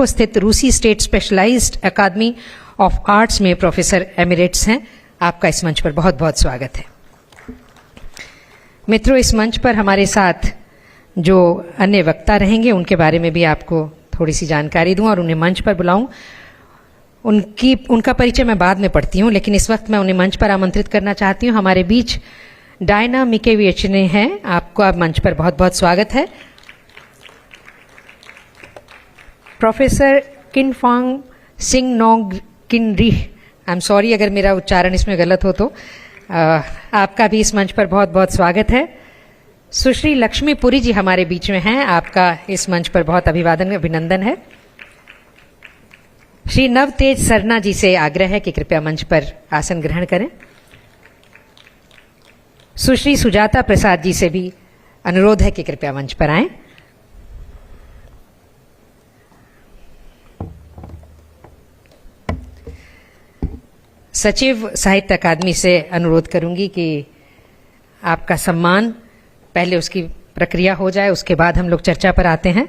स्थित रूसी state specialized अकादमी ऑफ आर्ट्स में प्रोफेसर एमिरेट्स हैं। आपका इस मंच पर बहुत बहुत स्वागत है। मित्रों, इस मंच पर हमारे साथ जो अन्य वक्ता रहेंगे उनके बारे में भी आपको थोड़ी सी जानकारी दूं और उन्हें मंच पर बुलाऊं। उनका परिचय मैं बाद में पढ़ती हूं, लेकिन इस वक्त मैं उन्हें मंच पर आमंत्रित करना चाहती हूं। हमारे बीच डायना मिकेवियचने हैं। आपका मंच पर बहुत बहुत स्वागत है। Professor Kynphang Singh Nongkynrih, I am sorry अगर मेरा उच्चारण इसमें गलत हो तो, आपका भी इस मंच पर बहुत बहुत स्वागत है। सुश्री लक्ष्मी पुरी जी हमारे बीच में हैं। आपका इस मंच पर बहुत अभिनंदन है। श्री नवतेज सरना जी से आग्रह है कि कृपया मंच पर आसन ग्रहण करें। सुश्री सुजाता प्रसाद जी से भी अनुरोध है कि कृपया मंच पर आएं। सचिव साहित्य अकादमी से अनुरोध करूंगी कि आपका सम्मान, पहले उसकी प्रक्रिया हो जाए, उसके बाद हम लोग चर्चा पर आते हैं।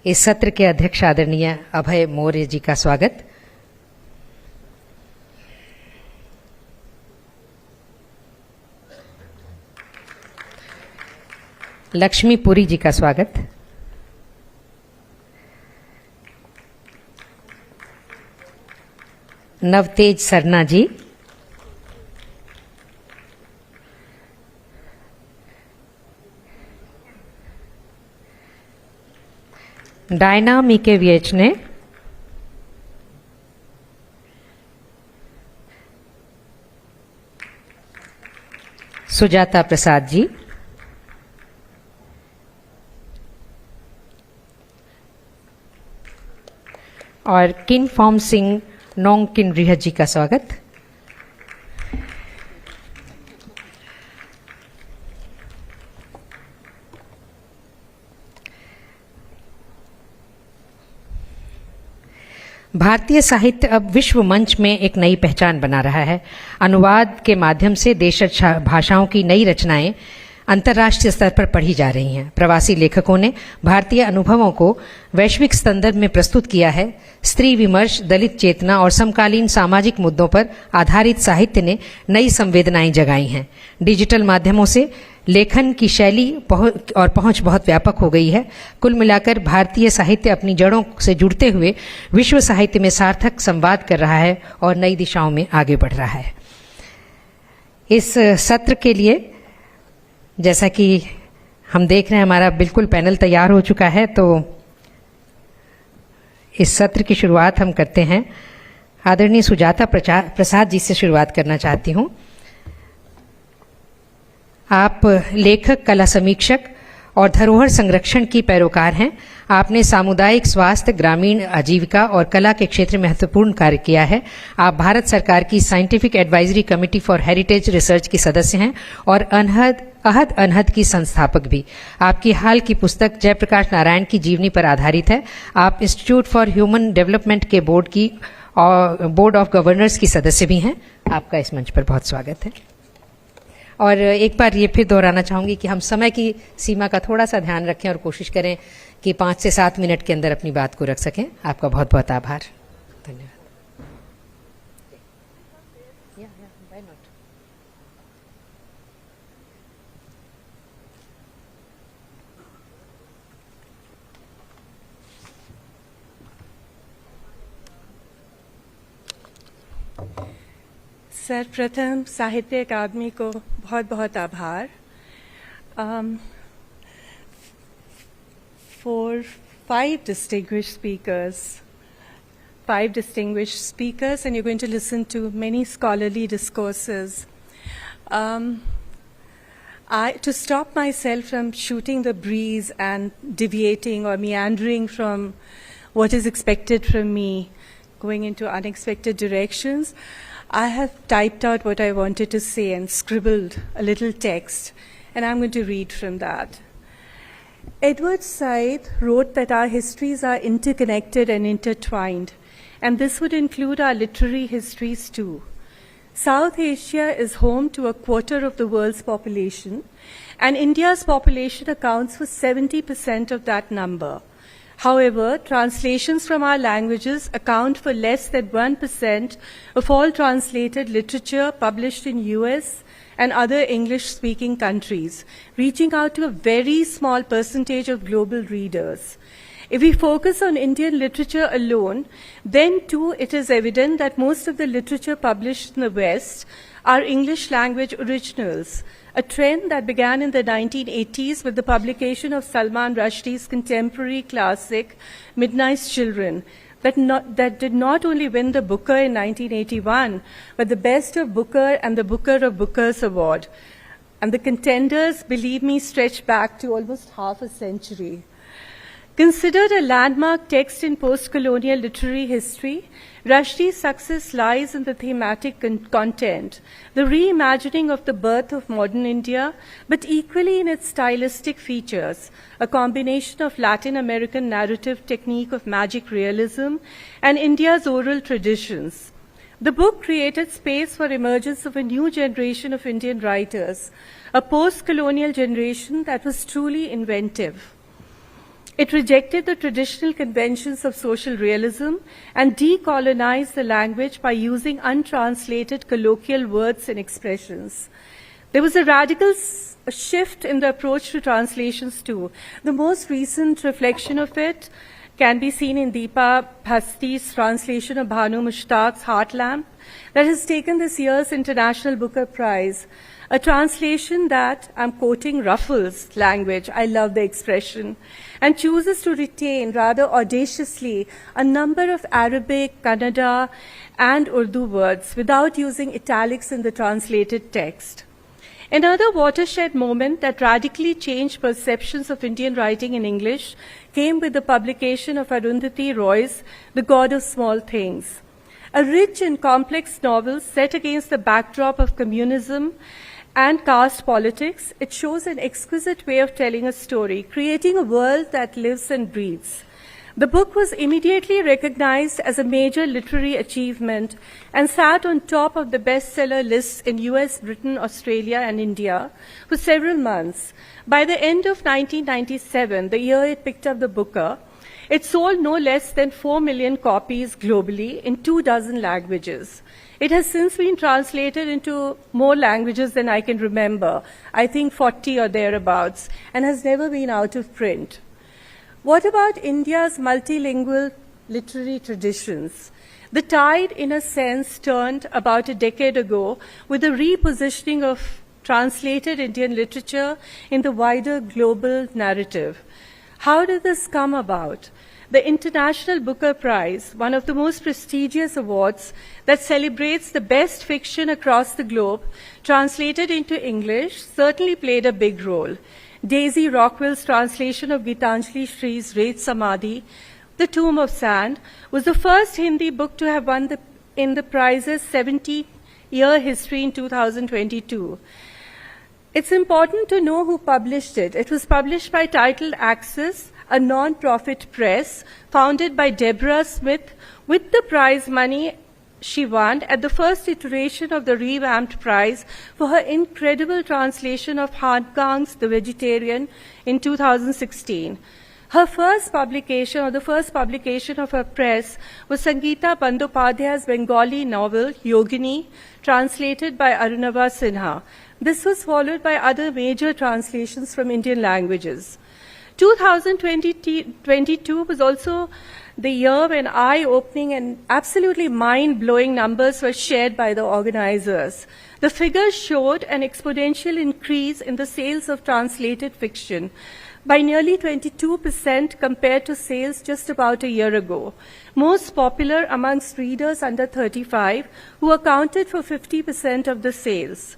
इस सत्र के अध्यक्ष आदरणीय अभय मौर्य जी का स्वागत। लक्ष्मी पुरी जी का स्वागत। नवतेज सरना जी, डायना मिकेवियचने, सुजाता प्रसाद जी, और किनफॉर्म सिंह नोंग किनरिह जी का स्वागत। भारतीय साहित्य अब विश्व मंच में एक नई पहचान बना रहा है। अनुवाद के माध्यम से देशज भाषाओं की नई रचनाएं अंतर्राष्ट्रीय स्तर पर पढ़ी जा रही हैं। प्रवासी लेखकों ने भारतीय अनुभवों को वैश्विक संदर्भ में प्रस्तुत किया है। स्त्री विमर्श, दलित चेतना और समकालीन सामाजिक मुद्दों पर आधारित साहित्य ने नई संवेदनाएं जगाई हैं। डिजिटल माध्यमों से लेखन की शैली और पहुंच बहुत व्यापक हो गई है। कुल मिलाकर भारतीय साहित्य अपनी जड़ों से जुड़ते हुए विश्व साहित्य में सार्थक संवाद कर रहा है और नई दिशाओं में आगे बढ़ रहा है। इस सत्र के लिए जैसा कि हम देख रहे हैं, हमारा बिल्कुल पैनल तैयार हो चुका है। तो इस सत्र की शुरुआत हम करते हैं। आदरणीय सुजाता प्रसाद जी से शुरुआत करना चाहती हूं। आप लेखक, कला समीक्षक और धरोहर संरक्षण की पैरोकार हैं। आपने सामुदायिक स्वास्थ्य, ग्रामीण आजीविका और कला के क्षेत्र में महत्वपूर्ण कार्य किया है। आप भारत सरकार की scientific advisory committee for heritage research की सदस्य हैं और अहद अनहद की संस्थापक भी। आपकी हाल की पुस्तक जयप्रकाश नारायण की जीवनी पर आधारित है। आप इंस्टीट्यूट फॉर ह्यूमन डेवलपमेंट के बोर्ड ऑफ गवर्नर्स की सदस्य भी हैं। आपका इस मंच पर बहुत स्वागत है। और एक बार ये फिर दोहराना चाहूंगी कि हम समय की सीमा का थोड़ा सा ध्यान रखें और कोशिश करें कि 5 से 7 मिनट के अंदर अपनी बात को रख सकें। आपका बहुत बहुत आभार, धन्यवाद। सर्वप्रथम साहित्य अकादमी को बहुत बहुत आभार। For five distinguished speakers, and you're going to listen to many scholarly discourses. To stop myself from shooting the breeze and deviating or meandering from what is expected from me, going into unexpected directions, I have typed out what I wanted to say and scribbled a little text, and I'm going to read from that. Edward Said wrote that our histories are interconnected and intertwined, and this would include our literary histories too. South Asia is home to a quarter of the world's population, and India's population accounts for 70% of that number. However, translations from our languages account for less than 1% of all translated literature published in US and other English-speaking countries, reaching out to a very small percentage of global readers. If we focus on Indian literature alone, then too it is evident that most of the literature published in the West are English language originals, a trend that began in the 1980s with the publication of Salman Rushdie's contemporary classic, Midnight's Children, that did not only win the Booker in 1981, but the Best of Booker and the Booker of Bookers Award. And the contenders, believe me, stretch back to almost half a century. Considered a landmark text in post-colonial literary history, Rushdie's success lies in the thematic content, the reimagining of the birth of modern India, but equally in its stylistic features, a combination of Latin American narrative technique of magic realism and India's oral traditions. The book created space for emergence of a new generation of Indian writers, a post-colonial generation that was truly inventive. It rejected the traditional conventions of social realism and decolonized the language by using untranslated colloquial words and expressions. There was a radical shift in the approach to translations too. The most recent reflection of it can be seen in Deepa Bhasti's translation of Bhanu Mushtaq's Heart Lamp that has taken this year's International Booker Prize. A translation that, I'm quoting, ruffles language, I love the expression, and chooses to retain rather audaciously a number of Arabic, Kannada, and Urdu words without using italics in the translated text. Another watershed moment that radically changed perceptions of Indian writing in English came with the publication of Arundhati Roy's The God of Small Things. A rich and complex novel set against the backdrop of communism and caste politics, it shows an exquisite way of telling a story, creating a world that lives and breathes. The book was immediately recognized as a major literary achievement and sat on top of the bestseller lists in US, Britain, Australia, and India for several months. By the end of 1997, the year it picked up the Booker, it sold no less than 4 million copies globally in 24 languages. It has since been translated into more languages than I can remember, I think 40 or thereabouts, and has never been out of print. What about India's multilingual literary traditions? The tide, in a sense, turned about a decade ago with the repositioning of translated Indian literature in the wider global narrative. How did this come about? The International Booker Prize, one of the most prestigious awards that celebrates the best fiction across the globe, translated into English, certainly played a big role. Daisy Rockwell's translation of Gitanjali Shree's Ret Samadhi, The Tomb of Sand, was the first Hindi book to have won in the prize's 70-year history in 2022. It's important to know who published it. It was published by Titled Access, a non-profit press founded by Deborah Smith with the prize money she won at the first iteration of the revamped prize for her incredible translation of Han Kang's The Vegetarian in 2016. Her first publication, or the first publication of her press, was Sangeeta Bandyopadhyay's Bengali novel, Yogini, translated by Arunava Sinha. This was followed by other major translations from Indian languages. 2022 was also the year when eye-opening and absolutely mind-blowing numbers were shared by the organizers. The figures showed an exponential increase in the sales of translated fiction by nearly 22% compared to sales just about a year ago. Most popular amongst readers under 35, who accounted for 50% of the sales.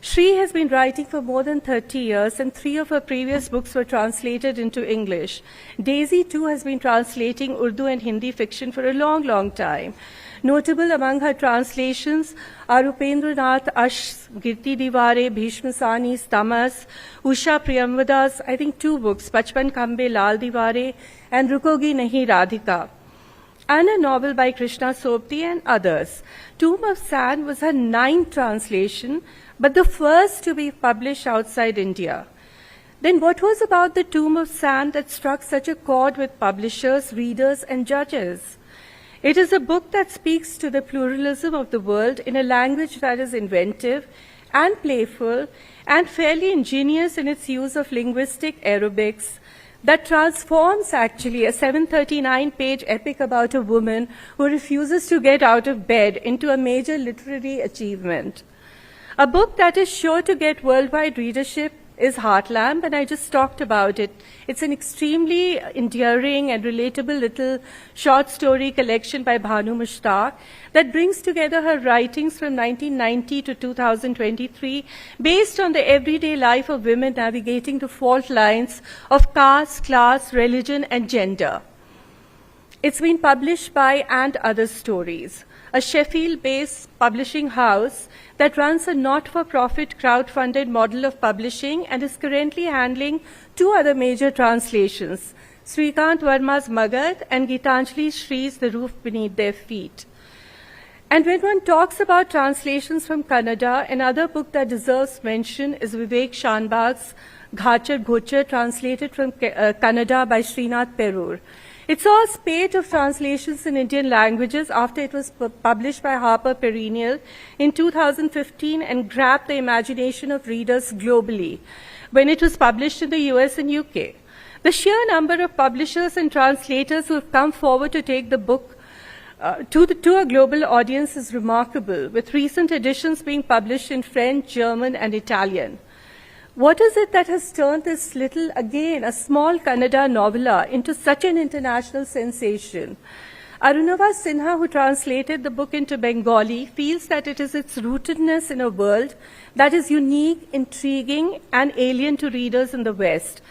Shree has been writing for more than 30 years, and 3 of her previous books were translated into English. Daisy, too, has been translating Urdu and Hindi fiction for a long, long time. Notable among her translations are Upendranath Ash's Girti Diware, Bhishma Sani's Tamas, Usha Priyamvada's, I think 2 books, Bachpan Kambe Lal Diware, and Rukogi Nahi Radhika, and a novel by Krishna Sobti and others. Tomb of Sand was her 9th translation, but the first to be published outside India. Then what was about the tomb of sand that struck such a chord with publishers, readers, and judges? It is a book that speaks to the pluralism of the world in a language that is inventive and playful and fairly ingenious in its use of linguistic aerobics, that transforms actually a 739-page epic about a woman who refuses to get out of bed into a major literary achievement. A book that is sure to get worldwide readership is Heartlamp, and I just talked about it. It's an extremely endearing and relatable little short story collection by Bhanu Mushtaq that brings together her writings from 1990 to 2023 based on the everyday life of women navigating the fault lines of caste, class, religion, and gender. It's been published by And Other Stories, a Sheffield-based publishing house that runs a not-for-profit crowd-funded model of publishing and is currently handling two other major translations, Srikant Verma's Magad and Gitanjali Shree's The Roof Beneath Their Feet. And when one talks about translations from Kannada, another book that deserves mention is Vivek Shanbag's Ghachar Ghochar, translated from Kannada by Srinath Perur. It saw a spate of translations in Indian languages after it was published by Harper Perennial in 2015 and grabbed the imagination of readers globally when it was published in the US and UK. The sheer number of publishers and translators who have come forward to take the book to a global audience is remarkable, with recent editions being published in French, German, and Italian. What is it that has turned this little, again, a small Kannada novella into such an international sensation? Arunava Sinha, who translated the book into Bengali, feels that it is its rootedness in a world that is unique, intriguing, and alien to readers in the West.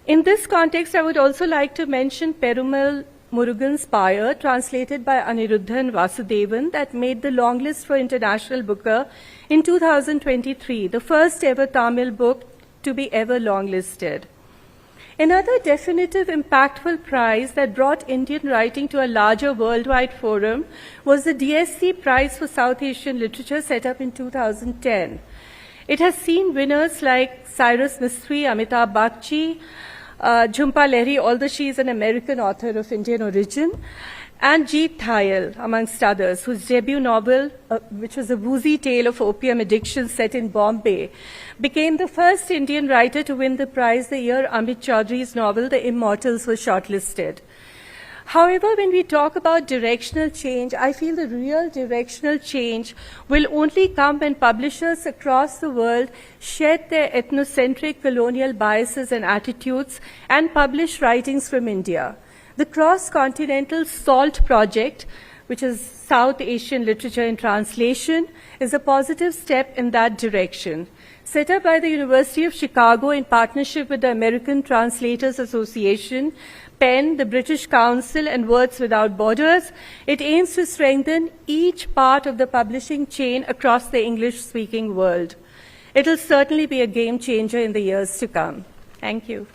In this context, I would also like to mention Perumal Murugan's Pyre, translated by Aniruddhan Vasudevan, that made the longlist for International Booker in 2023, the first ever Tamil book to be ever longlisted. Another definitive, impactful prize that brought Indian writing to a larger worldwide forum was the DSC Prize for South Asian Literature, set up in 2010. It has seen winners like Cyrus Mistry, Amitabh Bakshi, Jhumpa Lahiri, although she is an American author of Indian origin, and Jeet Thayal, amongst others, whose debut novel, which was a woozy tale of opium addiction set in Bombay, became the first Indian writer to win the prize the year Amit Chaudhary's novel The Immortals was shortlisted. However, when we talk about directional change, I feel the real directional change will only come when publishers across the world shed their ethnocentric colonial biases and attitudes and publish writings from India. The Cross-Continental SALT project, which is South Asian Literature in Translation, is a positive step in that direction. Set up by the University of Chicago in partnership with the American Translators Association, PEN, the British Council, and Words Without Borders, it aims to strengthen each part of the publishing chain across the English-speaking world. It will certainly be a game changer in the years to come. Thank you.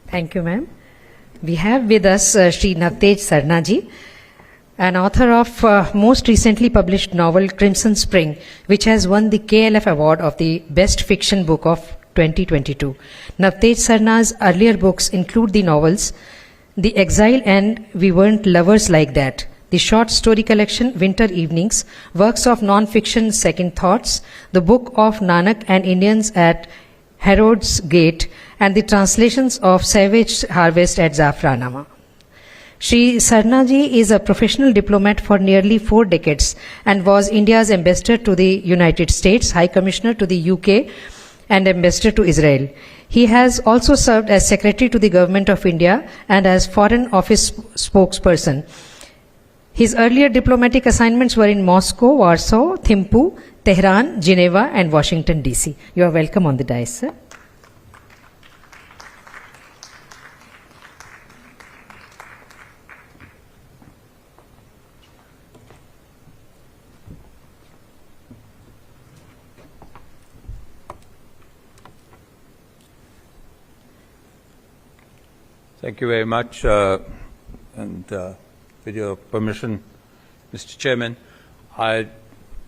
Thank you, ma'am. We have with us Shri Navtej Sarna ji, an author of most recently published novel Crimson Spring, which has won the KLF Award of the Best Fiction Book of 2022. Navtej Sarna's earlier books include the novels The Exile and We Weren't Lovers Like That, the short story collection Winter Evenings, works of non-fiction Second Thoughts, the Book of Nanak and Indians at Herod's Gate, and the translations of Savage Harvest at Zafranama. Shri Sarna ji is a professional diplomat for nearly 4 decades and was India's ambassador to the United States, High Commissioner to the UK, and ambassador to Israel. He has also served as secretary to the Government of India and as Foreign Office spokesperson. His earlier diplomatic assignments were in Moscow, Warsaw, Thimphu, Tehran, Geneva, and Washington, D.C. You are welcome on the dais, sir. Thank you very much, and with your permission, Mr. Chairman, I'd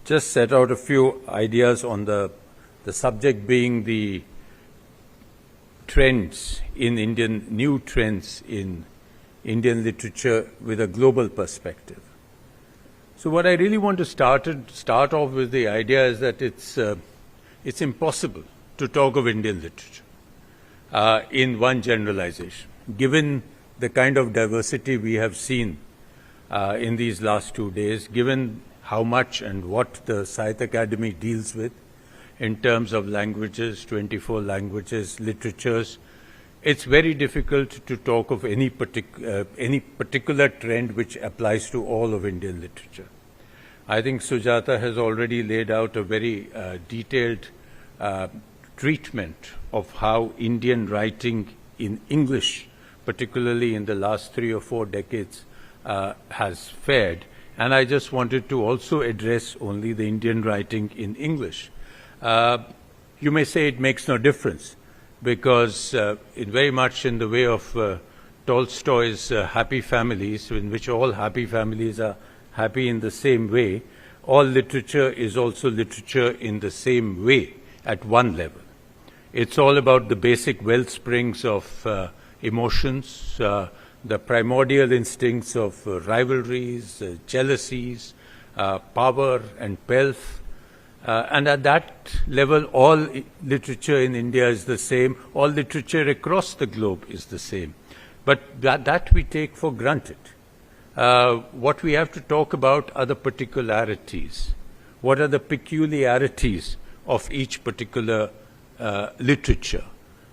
just set out a few ideas on the subject being the trends in new trends in Indian literature with a global perspective. So what I really want to start off with the idea is that it's impossible to talk of Indian literature in one generalization, given the kind of diversity we have seen in these last 2 days, given how much and what the Sahitya Akademi deals with in terms of languages, 24 languages, literatures. It's very difficult to talk of any particular trend which applies to all of Indian literature. I think Sujata has already laid out a very detailed treatment of how Indian writing in English, particularly in the last 3 or 4 decades, has fared. And I just wanted to also address only the Indian writing in English. You may say it makes no difference, because very much in the way of Tolstoy's Happy Families, in which all happy families are happy in the same way, all literature is also literature in the same way at one level. It's all about the basic wellsprings of emotions, the primordial instincts of rivalries, jealousies, power and pelf. And at that level, all literature in India is the same. All literature across the globe is the same. But that we take for granted. What we have to talk about are the particularities. What are the peculiarities of each particular literature?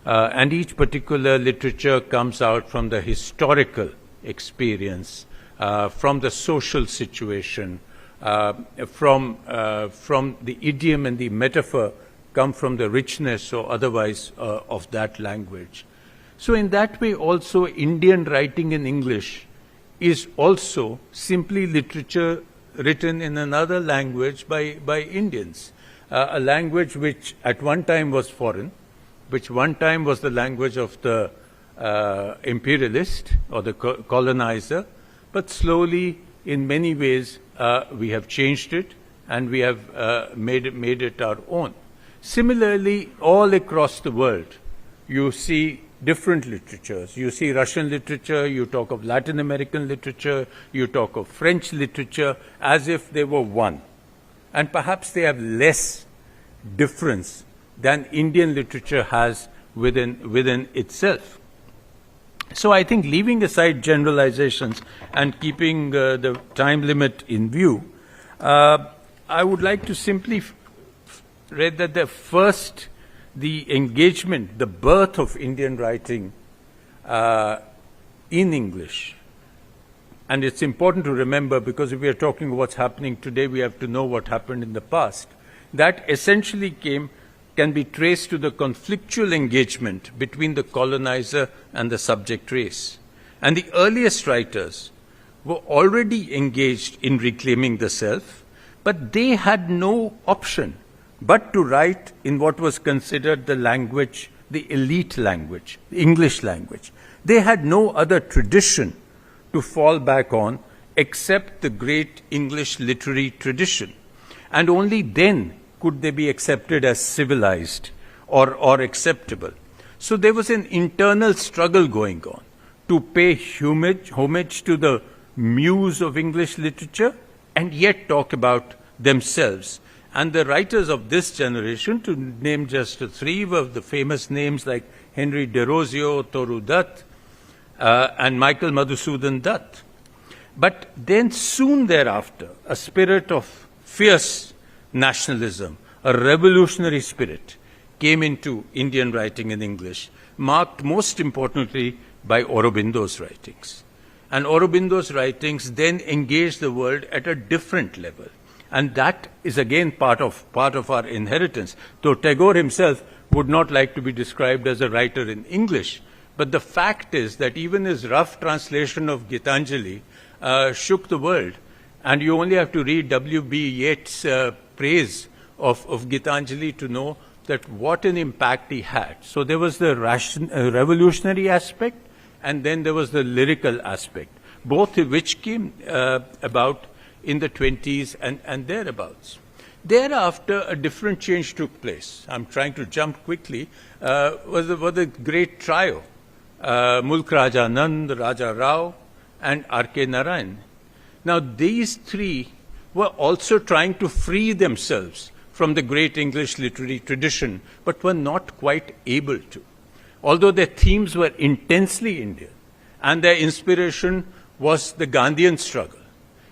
And each particular literature comes out from the historical experience, from the social situation, from the idiom and the metaphor, come from the richness or otherwise of that language. So in that way also Indian writing in English is also simply literature written in another language by Indians, a language which at one time was foreign, which one time was the language of the imperialist or the colonizer, but slowly in many ways we have changed it and we have made it our own. Similarly, all across the world, you see different literatures. You see Russian literature, you talk of Latin American literature, you talk of French literature as if they were one. And perhaps they have less difference than Indian literature has within itself. So I think, leaving aside generalizations and keeping the time limit in view, I would like to simply read that the engagement, the birth of Indian writing in English. And it's important to remember, because if we are talking of what's happening today, we have to know what happened in the past. That essentially can be traced to the conflictual engagement between the colonizer and the subject race. And the earliest writers were already engaged in reclaiming the self, but they had no option but to write in what was considered the language, the elite language, the English language. They had no other tradition to fall back on except the great English literary tradition. And only then could they be accepted as civilized or acceptable. So there was an internal struggle going on to pay homage to the muse of English literature and yet talk about themselves. And the writers of this generation, to name just 3 of the famous names like Henry Derozio, Toru Dutt, and Michael Madhusudan Dutt. But then soon thereafter, a spirit of fierce nationalism, a revolutionary spirit, came into Indian writing in English, marked most importantly by Aurobindo's writings. And Aurobindo's writings then engaged the world at a different level. And that is again part of our inheritance. Though Tagore himself would not like to be described as a writer in English, but the fact is that even his rough translation of Gitanjali shook the world. And you only have to read W.B. Yeats' praise of Gitanjali to know that what an impact he had. So there was the revolutionary aspect, and then there was the lyrical aspect, both of which came about in the 20s and thereabouts. Thereafter, a different change took place. I'm trying to jump quickly. Was the great trio, Mulk Raja Nand, Raja Rao, and R.K. Narayan. Now, these three were also trying to free themselves from the great English literary tradition, but were not quite able to. Although their themes were intensely Indian, and their inspiration was the Gandhian struggle.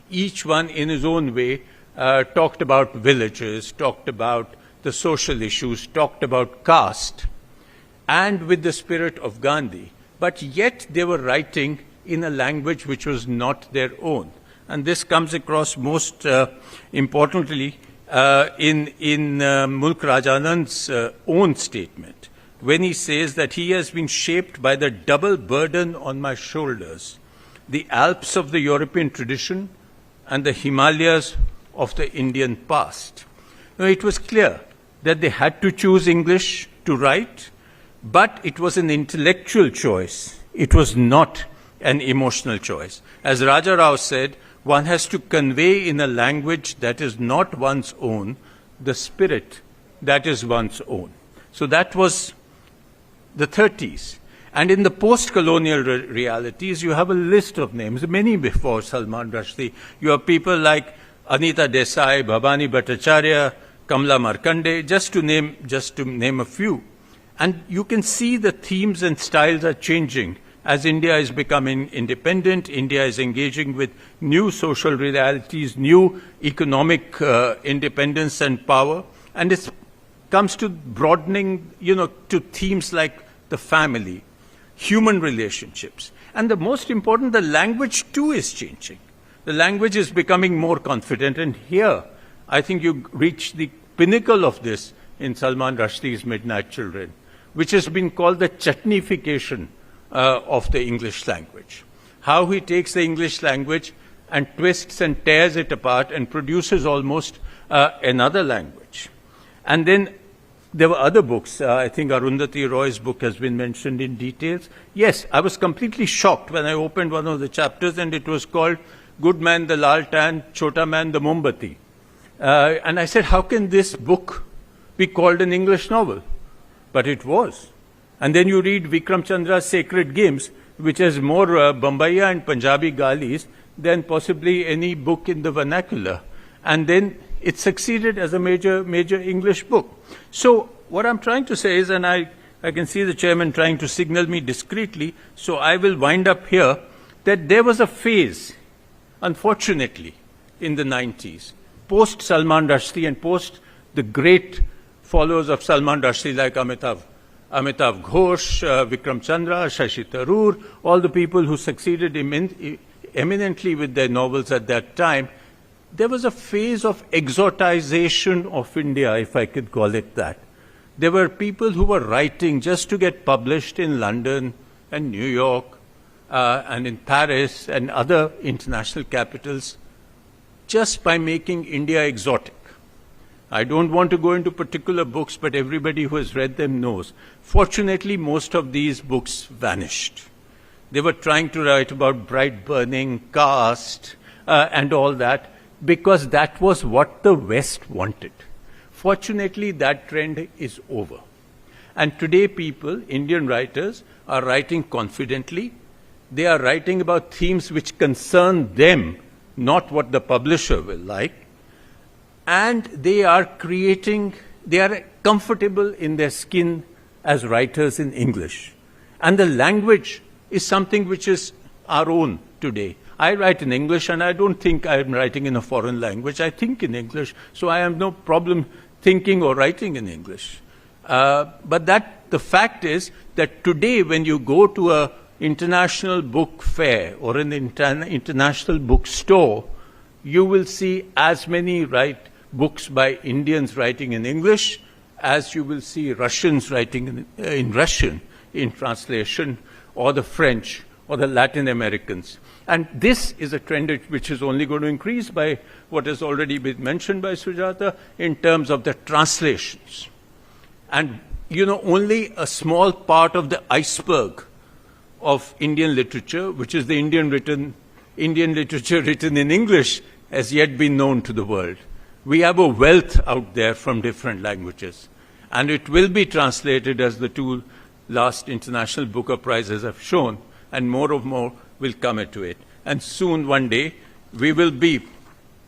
Each one in his own way talked about villages, talked about the social issues, talked about caste, and with the spirit of Gandhi. But yet they were writing in a language which was not their own. And this comes across most importantly in Mulk Rajanand's own statement, when he says that he has been shaped by the double burden on my shoulders, the Alps of the European tradition and the Himalayas of the Indian past. Now, it was clear that they had to choose English to write, but it was an intellectual choice. It was not an emotional choice. As Raja Rao said, one has to convey in a language that is not one's own the spirit that is one's own. So that was the 30s. And in the post-colonial realities, you have a list of names, many before Salman Rushdie. You have people like Anita Desai, Bhavani Bhattacharya, Kamla Markande, just to name a few. And you can see the themes and styles are changing. As India is becoming independent, India is engaging with new social realities, new economic independence and power, and it comes to broadening, to themes like the family, human relationships. And the most important, the language too is changing. The language is becoming more confident, and here I think you reach the pinnacle of this in Salman Rushdie's Midnight Children, which has been called the chutneyfication of the English language. How he takes the English language and twists and tears it apart and produces almost another language. And then there were other books. I think Arundhati Roy's book has been mentioned in details. Yes, I was completely shocked when I opened one of the chapters and it was called Good Man the Laltan, Chota Man the Mombati. And I said, how can this book be called an English novel? But it was. And then you read Vikram Chandra's Sacred Games, which has more Bombaya and Punjabi galis than possibly any book in the vernacular. And then it succeeded as a major English book. So what I'm trying to say is, and I can see the chairman trying to signal me discreetly, so I will wind up here, that there was a phase, unfortunately, in the 90s, post Salman Rushdie and post the great followers of Salman Rushdie like Amitav Ghosh, Vikram Chandra, Shashi Tharoor, all the people who succeeded eminently with their novels at that time. There was a phase of exotization of India, if I could call it that. There were people who were writing just to get published in London and New York and in Paris and other international capitals just by making India exotic. I don't want to go into particular books, but everybody who has read them knows. Fortunately, most of these books vanished. They were trying to write about bright burning, caste, and all that, because that was what the West wanted. Fortunately, that trend is over. And today people, Indian writers, are writing confidently. They are writing about themes which concern them, not what the publisher will like. And they are comfortable in their skin as writers in English. And the language is something which is our own today. I write in English and I don't think I'm writing in a foreign language. I think in English, so I have no problem thinking or writing in English. But the fact is that today when you go to an international book fair or an international bookstore, you will see as many books by Indians writing in English as you will see Russians writing in Russian in translation, or the French or the Latin Americans. And this is a trend which is only going to increase by what has already been mentioned by Sujata in terms of the translations. And, only a small part of the iceberg of Indian literature, which is the Indian literature written in English, has yet been known to the world. We have a wealth out there from different languages, and it will be translated, as the two last International Booker Prizes have shown, and more will come into it. And soon, one day, we will be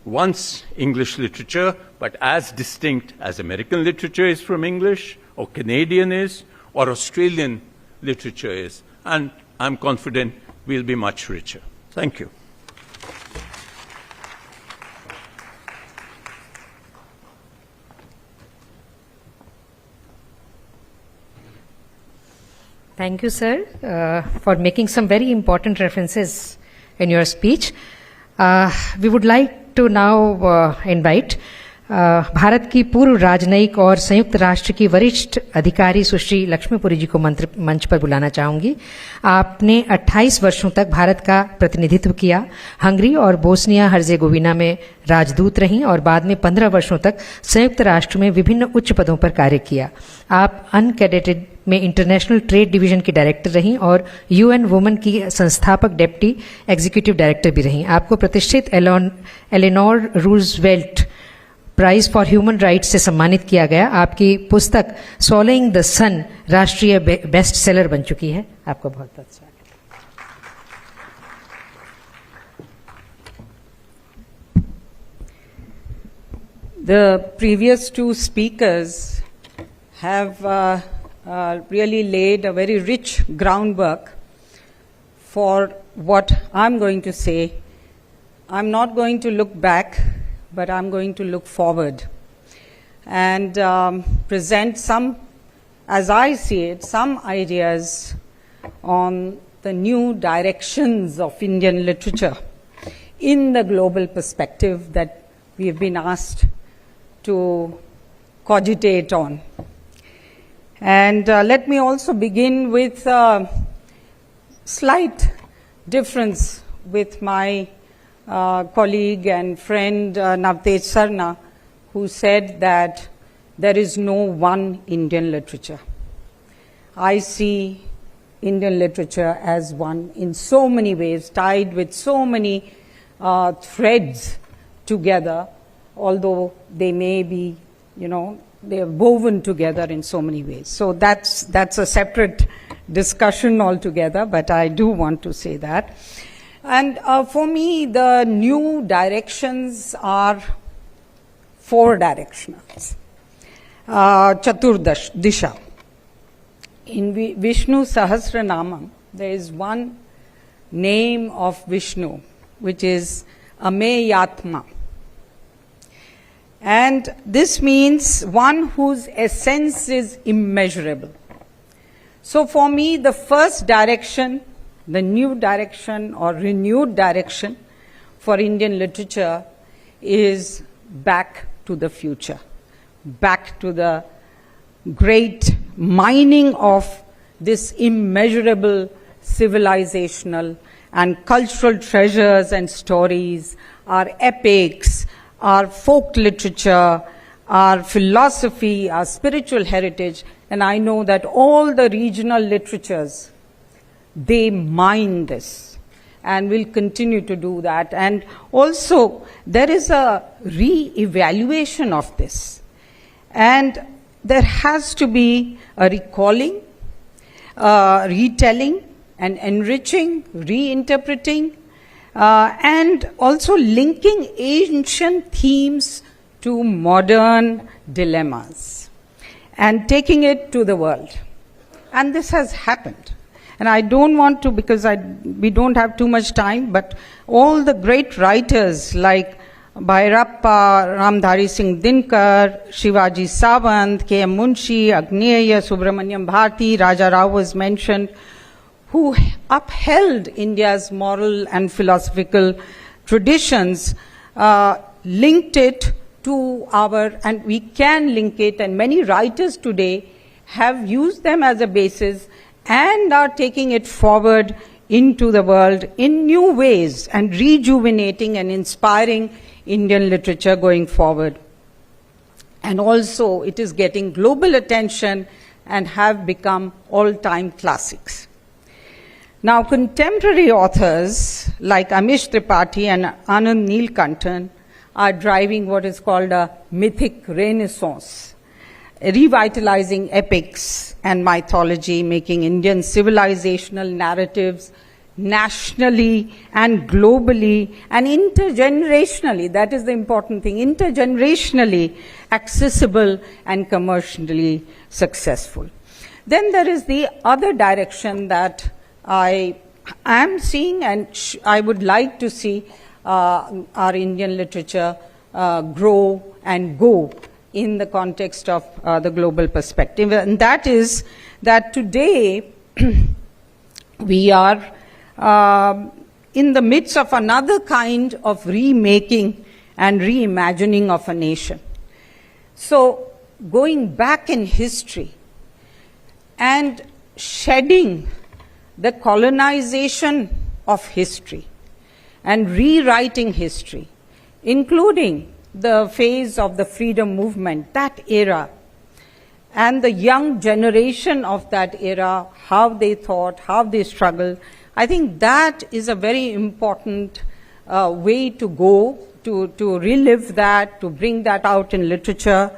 once English literature, but as distinct as American literature is from English, or Canadian is, or Australian literature is. And I'm confident we'll be much richer. Thank you. Thank you, sir, for making some very important references in your speech. We would like to now invite Bharat की पूर्व राजनयिक और संयुक्त राष्ट्र की वरिष्ठ अधिकारी सुश्री लक्ष्मीपुरी जी को मंच पर बुलाना चाहूंगी। आपने 28 वर्षों तक भारत का प्रतिनिधित्व किया, हंगरी और बोस्निया हर्जेगोविना में राजदूत रहीं और बाद में 15 वर्षों तक संयुक्त राष्ट्र में विभिन्न उच्च पदों पर कार्य किया। आप अनकैडेटेड में इंटरनेशनल ट्रेड डिवीजन की डायरेक्टर रहीं और यूएन वुमेन की संस्थापक डेप्टी एग्जीक्यूटिव डायरेक्टर भी रहीं। आपको प्रतिष्ठित Eleanor Roosevelt prize for human rights से सम्मानित किया गया। आपकी पुस्तक सॉलोइंग द सन राष्ट्रीय बेस्ट सेलर बन चुकी है। आपको बहुत बहुत स्वागत। The previous two speakers have really laid a very rich groundwork for what I'm going to say. I'm not going to look back, but I'm going to look forward and present some, as I see it, some ideas on the new directions of Indian literature in the global perspective that we have been asked to cogitate on. And let me also begin with a slight difference with my colleague and friend Navtej Sarna, who said that there is no one Indian literature. I see Indian literature as one in so many ways, tied with so many threads together, although they may be, they are woven together in so many ways. So that's a separate discussion altogether, but I do want to say that. And for me, the new directions are 4 directions. Chaturdash, Disha. In Vishnu Sahasranamam, there is one name of Vishnu, which is Ameyatma. And this means one whose essence is immeasurable. So for me, the first direction, the new direction or renewed direction for Indian literature is back to the future, back to the great mining of this immeasurable civilizational and cultural treasures and stories, our epics, our folk literature, our philosophy, our spiritual heritage. And I know that all the regional literatures, they mine this and will continue to do that. And also, there is a re-evaluation of this. And there has to be a recalling, retelling, and enriching, reinterpreting, and also linking ancient themes to modern dilemmas and taking it to the world. And this has happened. And I don't want to, because we don't have too much time, but all the great writers like Bhairappa, Ramdhari Singh Dinkar, Shivaji Savant, K.M. Munshi, Agneya, Subramanyam Bharti, Raja Rao was mentioned, who upheld India's moral and philosophical traditions, linked it to and we can link it, and many writers today have used them as a basis and are taking it forward into the world in new ways and rejuvenating and inspiring Indian literature going forward. And also it is getting global attention and have become all-time classics. Now, contemporary authors like Amish Tripathi and Anand Neelkantan are driving what is called a mythic renaissance, revitalizing epics and mythology, making Indian civilizational narratives nationally and globally and intergenerationally, that is the important thing, intergenerationally accessible and commercially successful. Then there is the other direction that I am seeing, and I would like to see our Indian literature grow and go in the context of the global perspective. And that is that today we are in the midst of another kind of remaking and reimagining of a nation. So going back in history and shedding the colonization of history and rewriting history, including the phase of the freedom movement, that era, and the young generation of that era, how they thought, how they struggled. I think that is a very important way to go, to relive that, to bring that out in literature,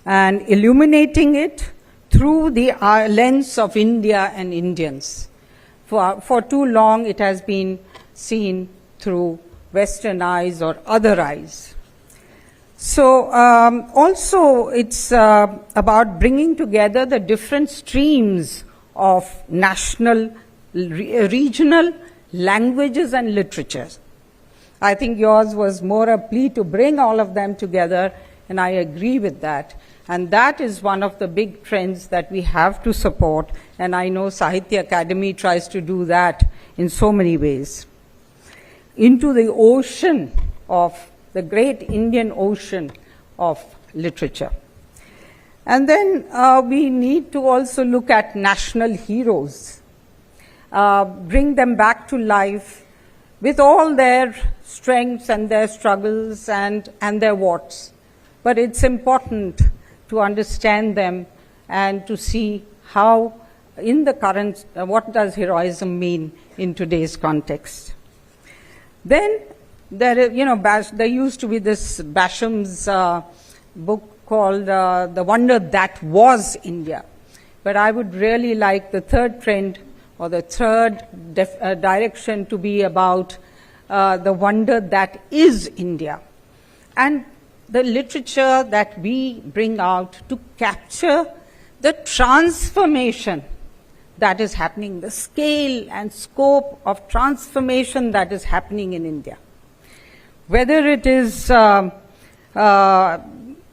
and illuminating it through the lens of India and Indians. For too long, it has been seen through Western eyes or other eyes. So also it's about bringing together the different streams of national, regional languages and literatures. I think yours was more a plea to bring all of them together, and I agree with that. And that is one of the big trends that we have to support, and I know Sahitya Akademi tries to do that in so many ways. Into the ocean of the great Indian ocean of literature. And then we need to also look at national heroes, bring them back to life with all their strengths and their struggles and their warts. But it's important to understand them and to see how, in the current, what does heroism mean in today's context. Then there used to be this Basham's book called The Wonder That Was India. But I would really like the third trend or the third direction to be about the wonder that is India. And the literature that we bring out to capture the transformation that is happening, the scale and scope of transformation that is happening in India. Whether it is the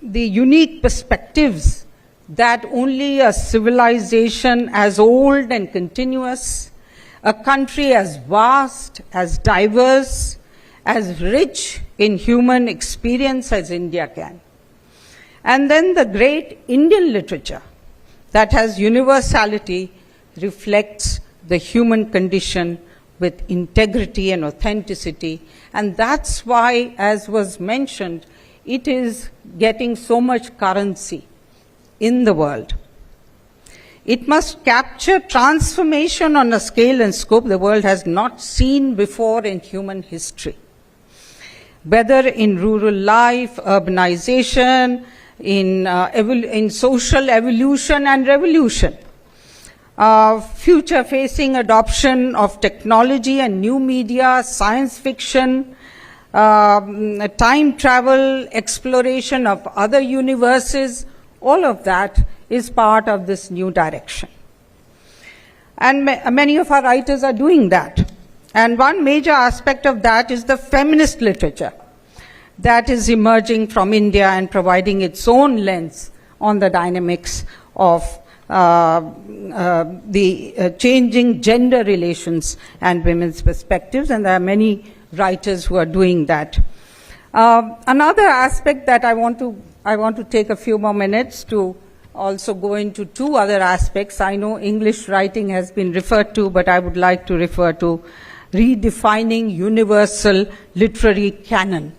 unique perspectives that only a civilization as old and continuous, a country as vast, as diverse, as rich in human experience as India can. And then the great Indian literature that has universality reflects the human condition with integrity and authenticity. And that's why, as was mentioned, it is getting so much currency in the world. It must capture transformation on a scale and scope the world has not seen before in human history. Whether in rural life, urbanization, in social evolution and revolution, future-facing adoption of technology and new media, science fiction, time travel, exploration of other universes, all of that is part of this new direction. And many of our writers are doing that. And one major aspect of that is the feminist literature that is emerging from India and providing its own lens on the dynamics of the changing gender relations and women's perspectives, and there are many writers who are doing that. Another aspect that I want to take a few more minutes to also go into two other aspects. I know English writing has been referred to, but I would like to refer to redefining universal literary canon.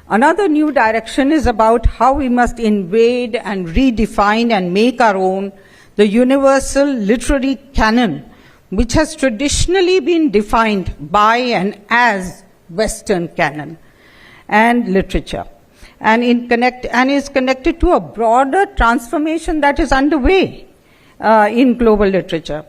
Another new direction is about how we must invade and redefine and make our own the universal literary canon, which has traditionally been defined by and as Western canon. and literature, and is connected to a broader transformation that is underway in global literature.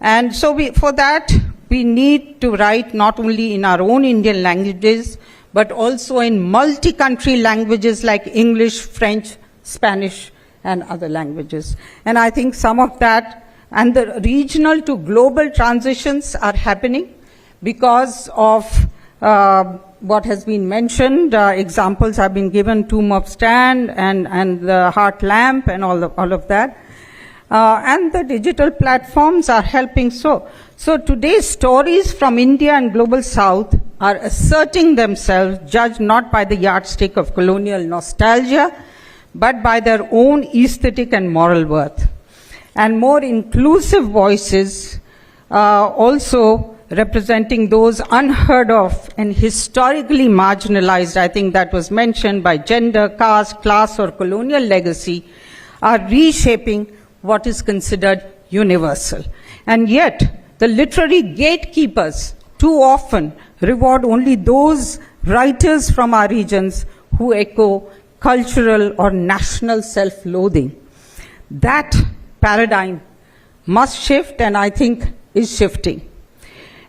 And so for that, we need to write not only in our own Indian languages, but also in multi-country languages like English, French, Spanish, and other languages. And I think some of that and the regional to global transitions are happening because of what has been mentioned. Examples have been given, Tomb of Stand and the Heart Lamp and all of that. And the digital platforms are helping so. So today's stories from India and Global South are asserting themselves, judged not by the yardstick of colonial nostalgia, but by their own aesthetic and moral worth. And more inclusive voices also representing those unheard of and historically marginalized, I think that was mentioned, by gender, caste, class, or colonial legacy, are reshaping what is considered universal. And yet, the literary gatekeepers too often reward only those writers from our regions who echo cultural or national self-loathing. That paradigm must shift, and I think is shifting.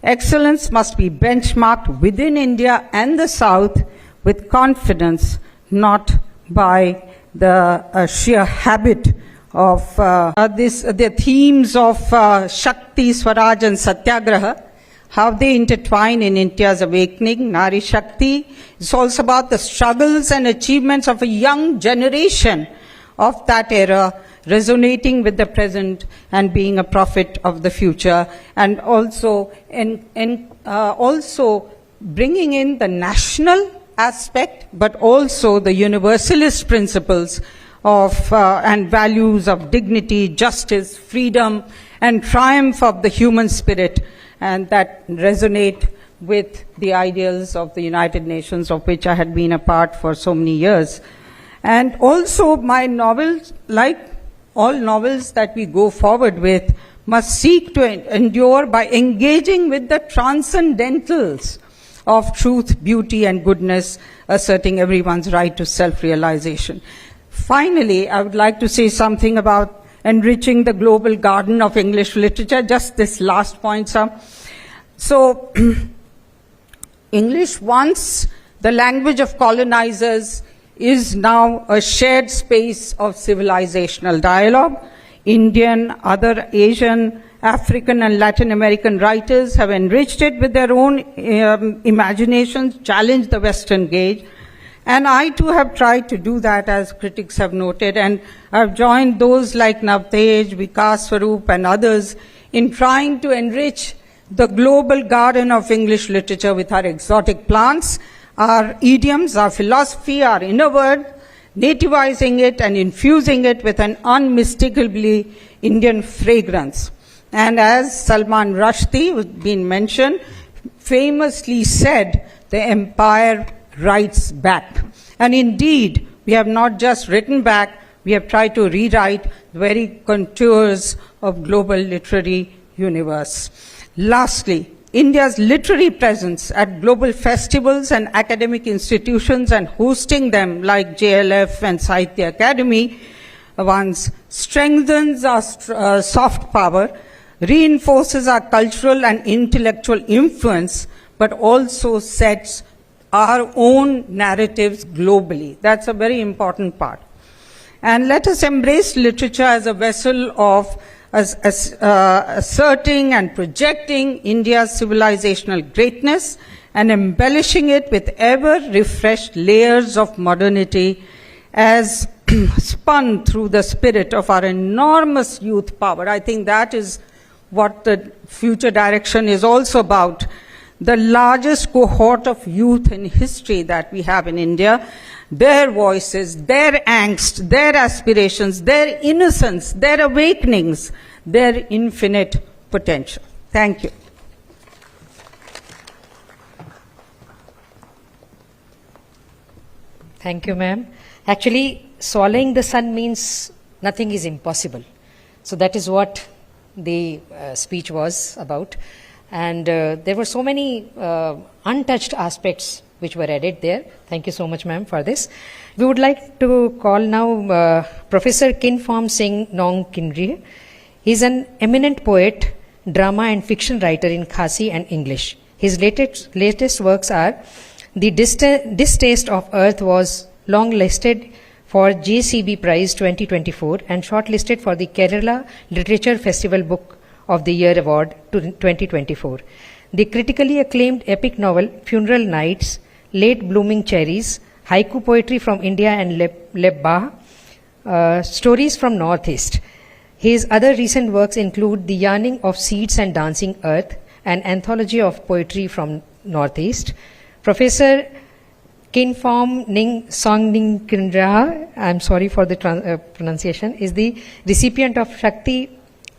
Excellence must be benchmarked within India and the South with confidence, not by the sheer habit of the themes of Shakti, Swaraj, and Satyagraha, how they intertwine in India's awakening. Nari Shakti is also about the struggles and achievements of a young generation of that era, resonating with the present and being a prophet of the future, and also also bringing in the national aspect, but also the universalist principles of and values of dignity, justice, freedom, and triumph of the human spirit, and that resonate with the ideals of the United Nations, of which I had been a part for so many years. And also my novels, like all novels that we go forward with, must seek to endure by engaging with the transcendentals of truth, beauty, and goodness, asserting everyone's right to self-realization. Finally, I would like to say something about enriching the global garden of English literature, just this last point, sir. So, English, once the language of colonizers, is now a shared space of civilizational dialogue. Indian, other Asian, African, and Latin American writers have enriched it with their own imaginations, challenged the Western gaze. And I too have tried to do that, as critics have noted, and I've joined those like Navtej, Vikas Swarup, and others in trying to enrich the global garden of English literature with our exotic plants, our idioms, our philosophy, our inner word, nativizing it and infusing it with an unmistakably Indian fragrance. And as Salman Rushdie, who's been mentioned, famously said, the empire writes back. And indeed, we have not just written back, we have tried to rewrite the very contours of global literary universe. Lastly, India's literary presence at global festivals and academic institutions and hosting them like JLF and Sahitya Akademi once strengthens our soft power, reinforces our cultural and intellectual influence, but also sets our own narratives globally. That's a very important part. And let us embrace literature as a vessel of asserting and projecting India's civilizational greatness and embellishing it with ever-refreshed layers of modernity as spun through the spirit of our enormous youth power. I think that is what the future direction is also about. The largest cohort of youth in history that we have in India, their voices, their angst, their aspirations, their innocence, their awakenings, their infinite potential. Thank you. Thank you, ma'am. Actually, swallowing the sun means nothing is impossible. So that is what the speech was about. And there were so many untouched aspects which were added there. Thank you so much, ma'am, for this. We would like to call now Professor Kinform Singh Nong Kinri. He is an eminent poet, drama and fiction writer in Khasi and English. His latest works are The Distaste of Earth was long listed for JCB Prize 2024 and shortlisted for the Kerala Literature Festival Book of the Year Award 2024. The critically acclaimed epic novel Funeral Nights, Late Blooming Cherries, haiku poetry from India and Lebba, stories from Northeast. His other recent works include The Yearning of Seeds and Dancing Earth, an anthology of poetry from Northeast. Professor Kinform Song Ning Kindra, I'm sorry for the pronunciation, is the recipient of Shakti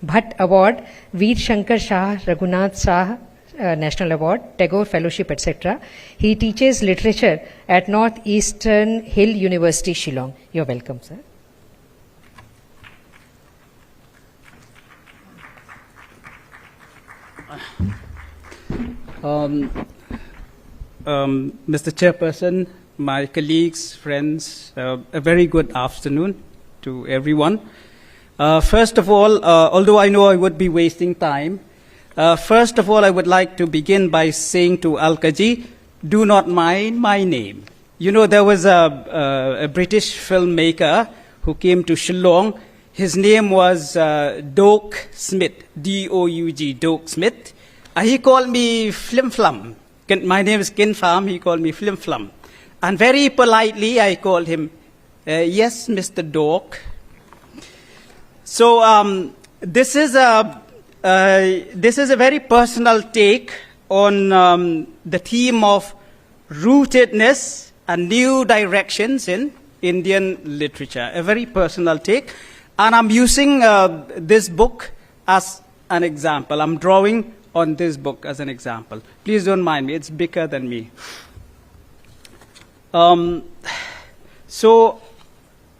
Bhatt Award, Veer Shankar Shah, Raghunath Shah National Award, Tagore Fellowship, etc. He teaches literature at Northeastern Hill University, Shillong. You're welcome, sir. Mr. Chairperson, my colleagues, friends, a very good afternoon to everyone. First of all, although I know I would be wasting time, first of all, I would like to begin by saying to Alkaji, do not mind my name. You know, there was a British filmmaker who came to Shillong. His name was Doak Smith, D-O-U-G, Doak Smith. He called me Flim Flum. My name is Kinform, he called me Flim Flum. And very politely, I called him, yes, Mr. Doak. So this is a very personal take on the theme of rootedness and new directions in Indian literature. A very personal take. And I'm using this book as an example. I'm drawing on this book as an example. Please don't mind me, it's bigger than me. So,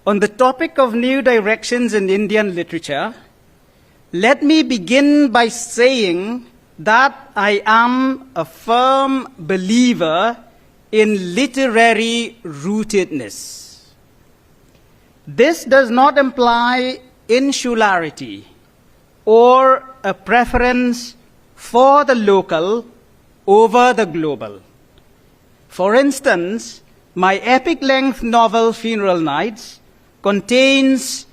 on the topic of new directions in Indian literature, let me begin by saying that I am a firm believer in literary rootedness. This does not imply insularity or a preference for the local over the global. For instance, my epic-length novel Funeral Nights contains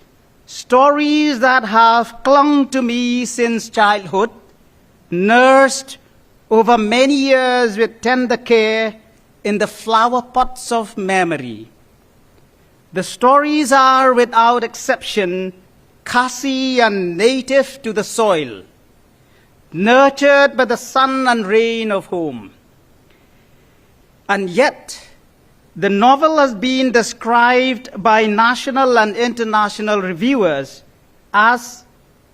stories that have clung to me since childhood, nursed over many years with tender care in the flower pots of memory. The stories are, without exception, Khasi and native to the soil, nurtured by the sun and rain of home. And yet, the novel has been described by national and international reviewers as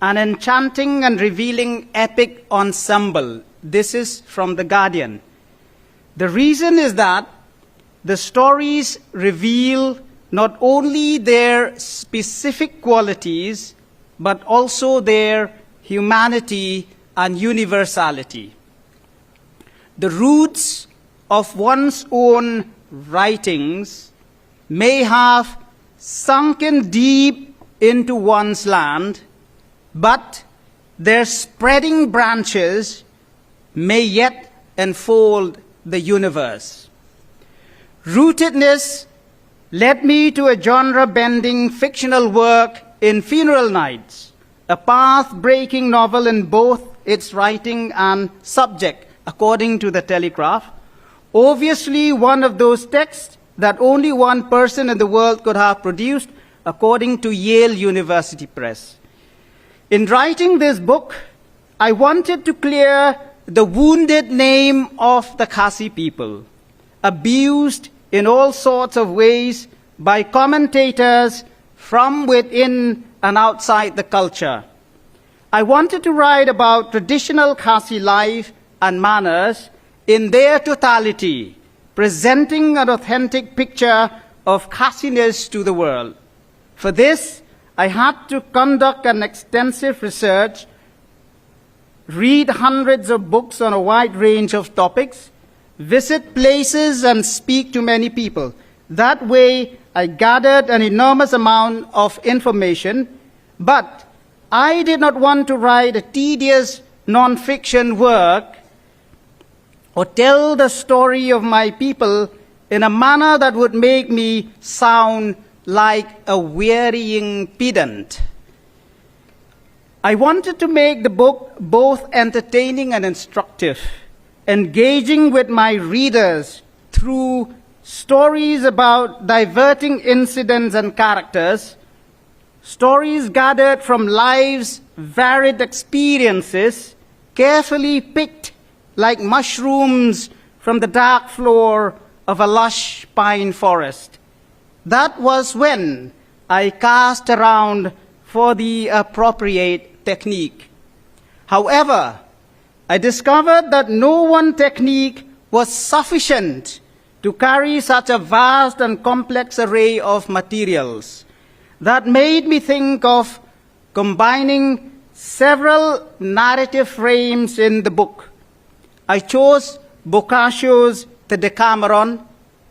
an enchanting and revealing epic ensemble. This is from The Guardian. The reason is that the stories reveal not only their specific qualities, but also their humanity and universality. The roots of one's own writings may have sunken deep into one's land, but their spreading branches may yet enfold the universe. Rootedness led me to a genre-bending fictional work in Funeral Nights, a path-breaking novel in both its writing and subject, according to the Telegraph. Obviously, one of those texts that only one person in the world could have produced, according to Yale University Press. In writing this book, I wanted to clear the wounded name of the Khasi people, abused in all sorts of ways by commentators from within and outside the culture. I wanted to write about traditional Khasi life and manners in their totality, presenting an authentic picture of Khasiness to the world. For this, I had to conduct an extensive research, read hundreds of books on a wide range of topics, visit places and speak to many people. That way, I gathered an enormous amount of information, but I did not want to write a tedious non-fiction work or tell the story of my people in a manner that would make me sound like a wearying pedant. I wanted to make the book both entertaining and instructive, engaging with my readers through stories about diverting incidents and characters, stories gathered from life's varied experiences, carefully picked like mushrooms from the dark floor of a lush pine forest. That was when I cast around for the appropriate technique. However, I discovered that no one technique was sufficient to carry such a vast and complex array of materials. That made me think of combining several narrative frames in the book. I chose Boccaccio's The Decameron,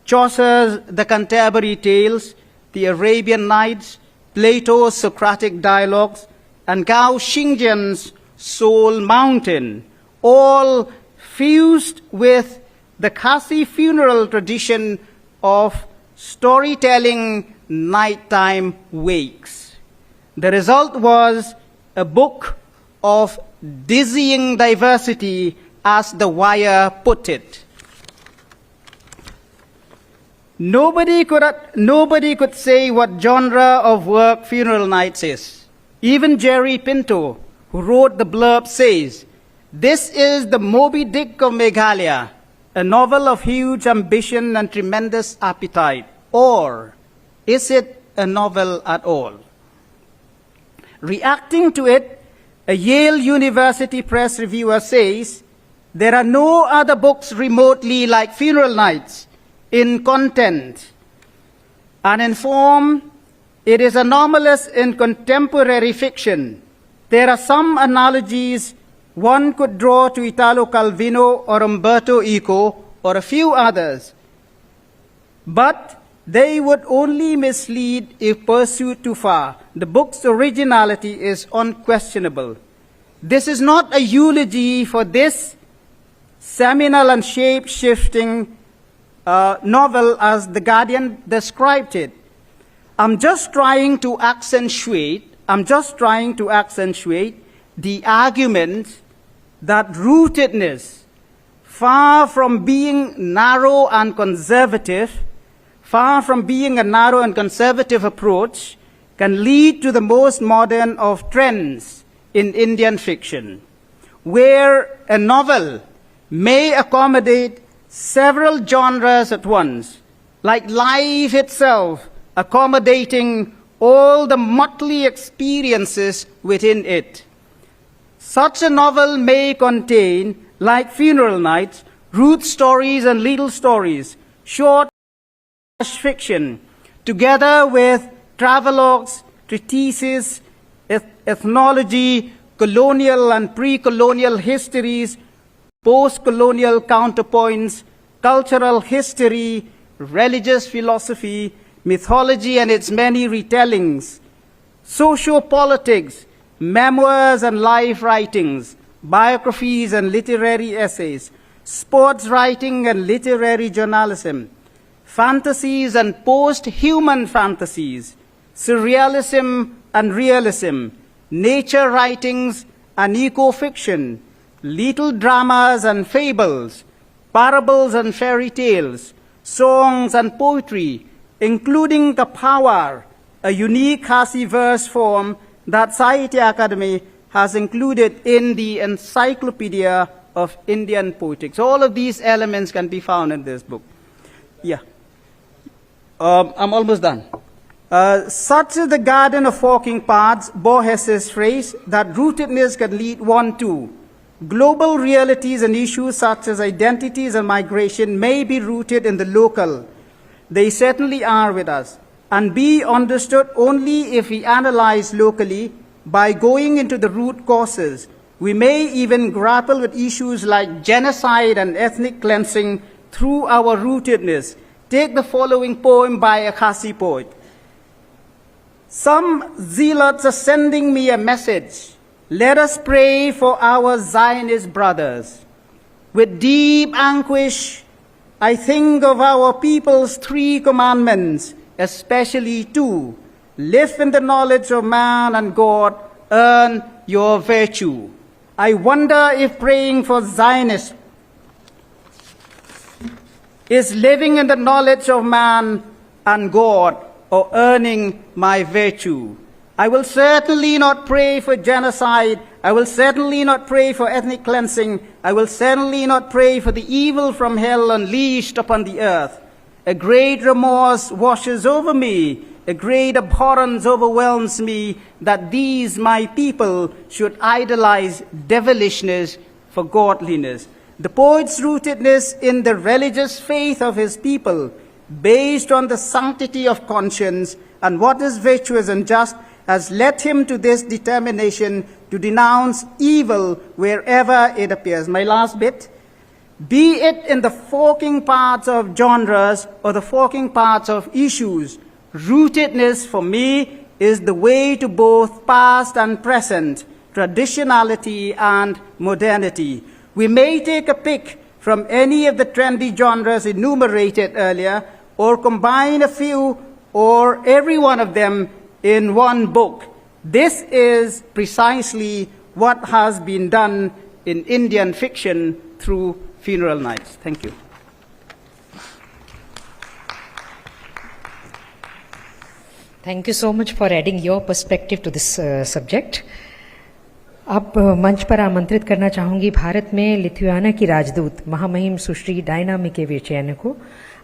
Chaucer's The Canterbury Tales, The Arabian Nights, Plato's Socratic Dialogues, and Gao Xingjian's Soul Mountain, all fused with the Khasi funeral tradition of storytelling nighttime wakes. The result was a book of dizzying diversity, as The Wire put it. Nobody could say what genre of work Funeral Nights is. Even Jerry Pinto, who wrote the blurb, says, "This is the Moby Dick of Meghalaya, a novel of huge ambition and tremendous appetite." Or is it a novel at all? Reacting to it, a Yale University Press reviewer says, "There are no other books remotely like Funeral Nights in content and in form. It is anomalous in contemporary fiction. There are some analogies one could draw to Italo Calvino or Umberto Eco or a few others, but they would only mislead if pursued too far. The book's originality is unquestionable." This is not a eulogy for this seminal and shape-shifting novel as The Guardian described it. I'm just trying to accentuate the argument that rootedness, far from being narrow and conservative, far from being a narrow and conservative approach, can lead to the most modern of trends in Indian fiction, where a novel may accommodate several genres at once, like life itself accommodating all the motley experiences within it. Such a novel may contain, like Funeral Nights, root stories and little stories, short fiction, together with travelogues, treatises, ethnology, colonial and pre-colonial histories, post-colonial counterpoints, cultural history, religious philosophy, mythology and its many retellings, sociopolitics, memoirs and life writings, biographies and literary essays, sports writing and literary journalism, fantasies and post-human fantasies, surrealism and realism, nature writings and eco-fiction, little dramas and fables, parables and fairy tales, songs and poetry, including the Pawar, a unique Khasi verse form that Sahitya Akademi has included in the Encyclopedia of Indian Poetics. All of these elements can be found in this book. Yeah. I'm almost done. Such is the garden of forking paths, Borges's phrase, that rootedness can lead one to. Global realities and issues such as identities and migration may be rooted in the local. They certainly are with us, and be understood only if we analyze locally by going into the root causes. We may even grapple with issues like genocide and ethnic cleansing through our rootedness. Take the following poem by a Khasi poet. Some zealots are sending me a message. Let us pray for our Zionist brothers. With deep anguish, I think of our people's 3 commandments, especially 2. Live in the knowledge of man and God, earn your virtue. I wonder if praying for Zionists is living in the knowledge of man and God, or earning my virtue. I will certainly not pray for genocide. I will certainly not pray for ethnic cleansing. I will certainly not pray for the evil from hell unleashed upon the earth. A great remorse washes over me. A great abhorrence overwhelms me that these, my people, should idolize devilishness for godliness. The poet's rootedness in the religious faith of his people, based on the sanctity of conscience and what is virtuous and just, has led him to this determination to denounce evil wherever it appears. My last bit. Be it in the forking parts of genres or the forking parts of issues, rootedness for me is the way to both past and present, traditionality and modernity. We may take a pick from any of the trendy genres enumerated earlier, or combine a few or every one of them in one book. This is precisely what has been done in Indian fiction through Funeral Nights. Thank you. Thank you so much for adding your perspective to this subject. अब मंच पर आमंत्रित करना चाहूंगी भारत में Lithuania की राजदूत महामहिम सुश्री डायना मिकेविचियाने को।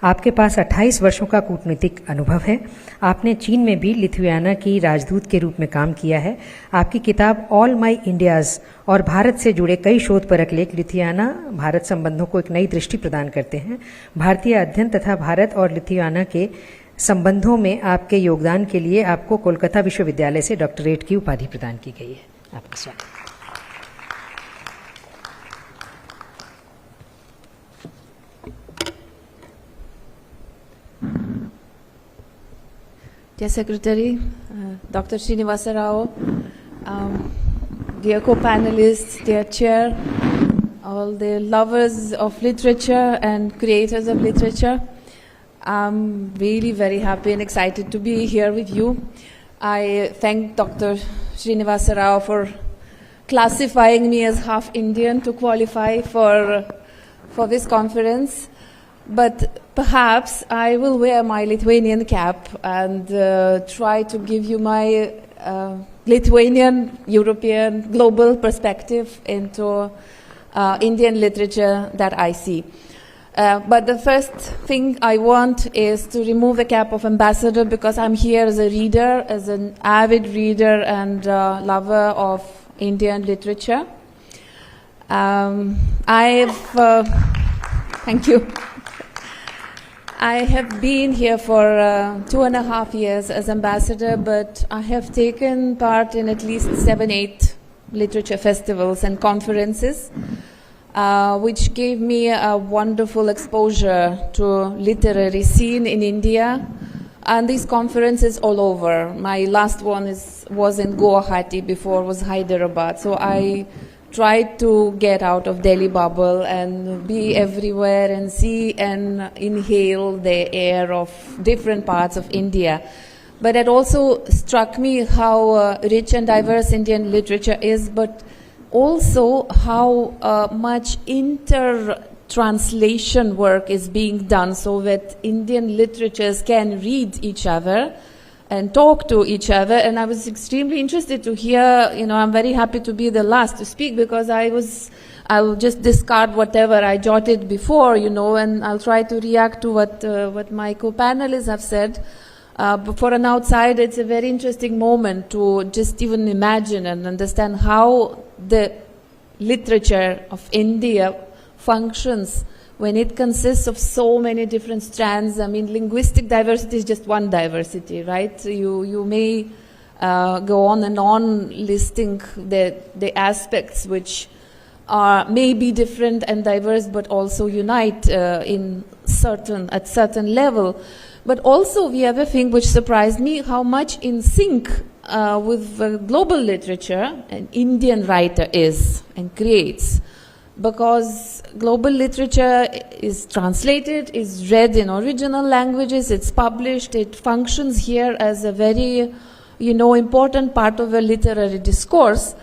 आपके पास 28 वर्षों का कूटनीतिक अनुभव है। आपने चीन में भी लिथुआनिया की राजदूत के रूप में काम किया है। आपकी किताब ऑल माई इंडियाज और भारत से जुड़े कई शोधपरक लेख लिथुआनिया भारत संबंधों को एक नई दृष्टि प्रदान करते हैं। भारतीय अध्ययन तथा भारत और लिथुआनिया के संबंधों में आपके योगदान के लिए आपको कोलकाता विश्वविद्यालय से डॉक्टरेट की उपाधि प्रदान की गई है। आपका स्वागत। Dear Secretary, Dr. Srinivasa Rao, dear co-panelists, dear Chair, all the lovers of literature and creators of literature, I'm really very happy and excited to be here with you. I thank Dr. Srinivasa Rao for classifying me as half Indian to qualify for this conference. But perhaps I will wear my Lithuanian cap and try to give you my Lithuanian, European, global perspective into Indian literature that I see. But the first thing I want is to remove the cap of ambassador, because I'm here as a reader, as an avid reader and lover of Indian literature. Thank you. I have been here for 2.5 years as ambassador, but I have taken part in at least 7-8 literature festivals and conferences, which gave me a wonderful exposure to literary scene in India, and these conferences all over. My last one was in Guwahati, before was Hyderabad. So I tried to get out of Delhi bubble and be everywhere and see and inhale the air of different parts of India. But it also struck me how rich and diverse Indian literature is, but also how much inter-translation work is being done so that Indian literatures can read each other and talk to each other. And I was extremely interested to hear, I'm very happy to be the last to speak, because I'll just discard whatever I jotted before, and I'll try to react to what my co-panelists have said. But for an outsider, it's a very interesting moment to just even imagine and understand how the literature of India functions when it consists of so many different strands. I mean, linguistic diversity is just one diversity, right? You may go on and on listing the aspects which may be different and diverse, but also unite at certain level. But also we have a thing which surprised me, how much in sync with global literature an Indian writer is and creates. Because global literature is translated, is read in original languages, it's published, it functions here as a very, important part of a literary discourse.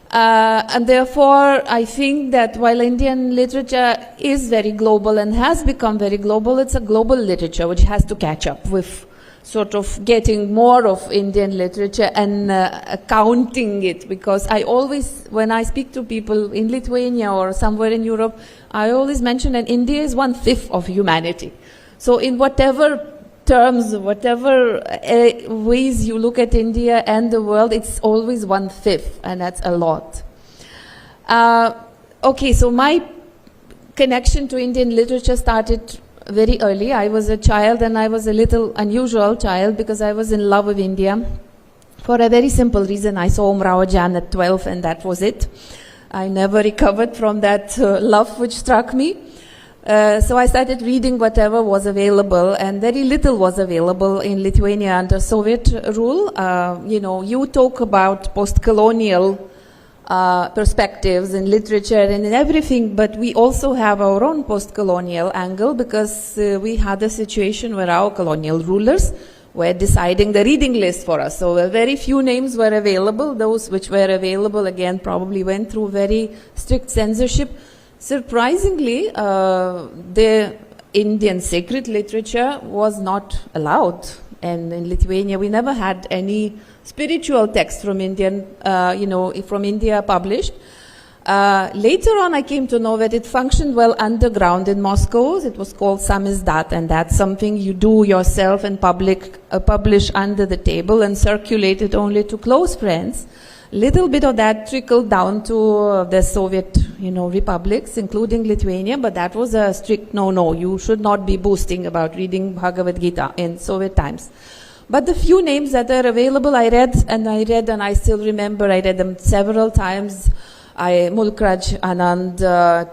And therefore, I think that while Indian literature is very global and has become very global, it's a global literature which has to catch up with sort of getting more of Indian literature and accounting it. Because I always, when I speak to people in Lithuania or somewhere in Europe, I always mention that India is 1/5 of humanity. So in whatever terms, whatever ways you look at India and the world, it's always 1/5, and that's a lot. Okay, so my connection to Indian literature started very early. I was a child, and I was a little unusual child because I was in love with India for a very simple reason. I saw Umrao at 12, and that was it. I never recovered from that love which struck me. So I started reading whatever was available, and very little was available in Lithuania under Soviet rule. You talk about post-colonial perspectives in literature and in everything, but we also have our own post-colonial angle because we had a situation where our colonial rulers were deciding the reading list for us. So very few names were available. Those which were available, again, probably went through very strict censorship. Surprisingly, the Indian sacred literature was not allowed. And in Lithuania, we never had any spiritual text from from India published. Later on, I came to know that it functioned well underground in Moscow. It was called samizdat, and that's something you do yourself and publish under the table and circulate it only to close friends. Little bit of that trickled down to the Soviet, republics, including Lithuania, but that was a strict no. You should not be boasting about reading Bhagavad Gita in Soviet times. But the few names that are available, I read, and I still remember. I read them several times. Mulkraj Anand,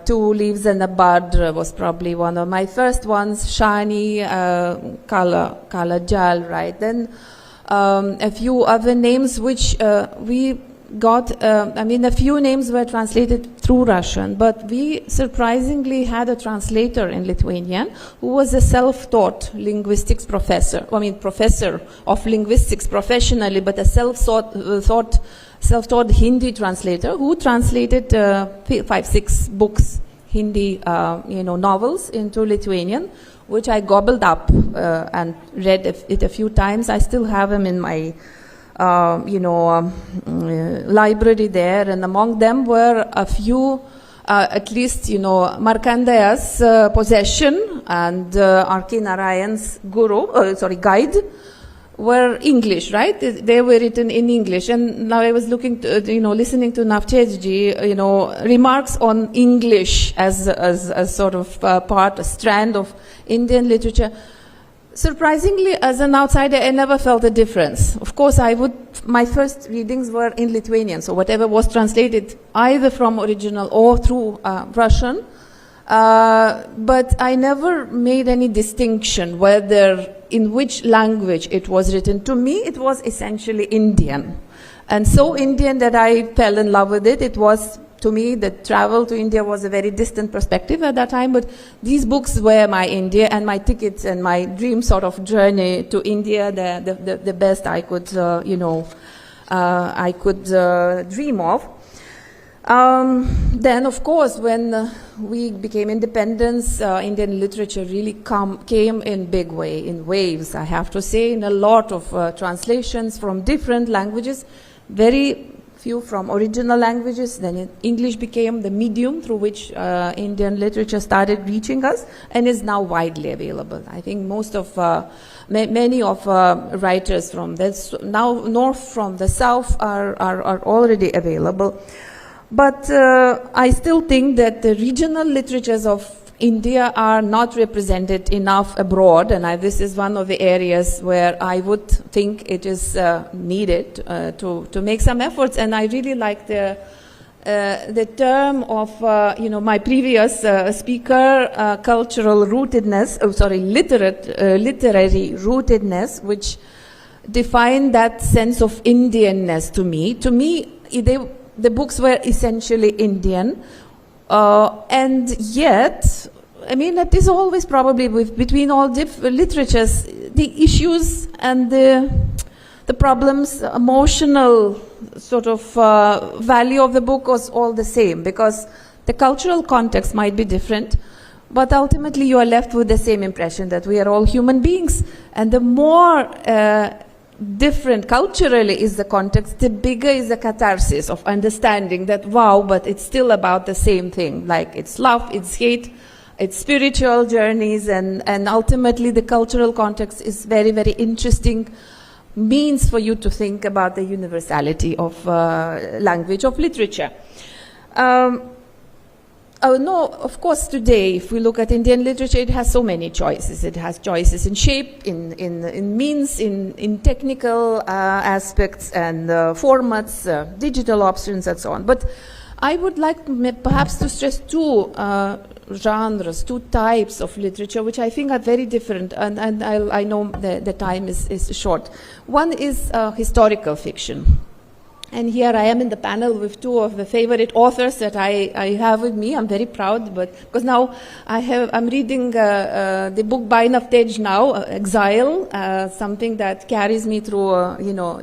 Two Leaves and a Bud was probably one of my first ones. Shani, Kala Jal, right? Then a few other names which we got, a few names were translated through Russian, but we surprisingly had a translator in Lithuanian who was a self-taught linguistics professor. Professor of linguistics professionally, but a self-taught Hindi translator who translated 5-6 books, Hindi, novels into Lithuanian, which I gobbled up and read it a few times. I still have them in my library there, and among them were a few, at least, Markandeya's Possession and R.K. Narayan's Guide were English, right? They were written in English. And now I was listening to Navtejji, remarks on English as sort of a strand of Indian literature. Surprisingly, as an outsider, I never felt a difference. Of course, my first readings were in Lithuanian, so whatever was translated either from original or through Russian. But I never made any distinction whether in which language it was written. To me, it was essentially Indian. And so Indian that I fell in love with it. It was, to me, the travel to India was a very distant perspective at that time, but these books were my India and my tickets and my dream sort of journey to India, the best I could, dream of. Then, of course, when we became independent, Indian literature really came in big way, in waves, I have to say, in a lot of translations from different languages, very few from original languages. Then English became the medium through which Indian literature started reaching us and is now widely available. I think most of, many of writers from this, now north from the south are already available. But I still think that the regional literatures of India are not represented enough abroad, and this is one of the areas where I would think it is needed to make some efforts. And I really like the the term of, my previous speaker, cultural rootedness, literary rootedness, which defined that sense of Indianness to me. To me, the books were essentially Indian, and yet, I mean, that is always probably between all literatures, the issues and the problems, emotional sort of value of the book was all the same, because the cultural context might be different, but ultimately you are left with the same impression that we are all human beings. And the more different culturally is the context, the bigger is the catharsis of understanding that, wow, but it's still about the same thing. Like, it's love, it's hate, it's spiritual journeys, and ultimately the cultural context is very, very interesting means for you to think about the universality of language, of literature. No, of course, today, if we look at Indian literature, it has so many choices. It has choices in shape, in means, in technical aspects and formats, digital options, and so on. But I would like perhaps to stress two genres, two types of literature, which I think are very different, and I know the time is short. One is historical fiction. And here I am in the panel with two of the favorite authors that I have with me. I'm very proud, because now I'm reading the book by Navtej now, Exile, something that carries me through,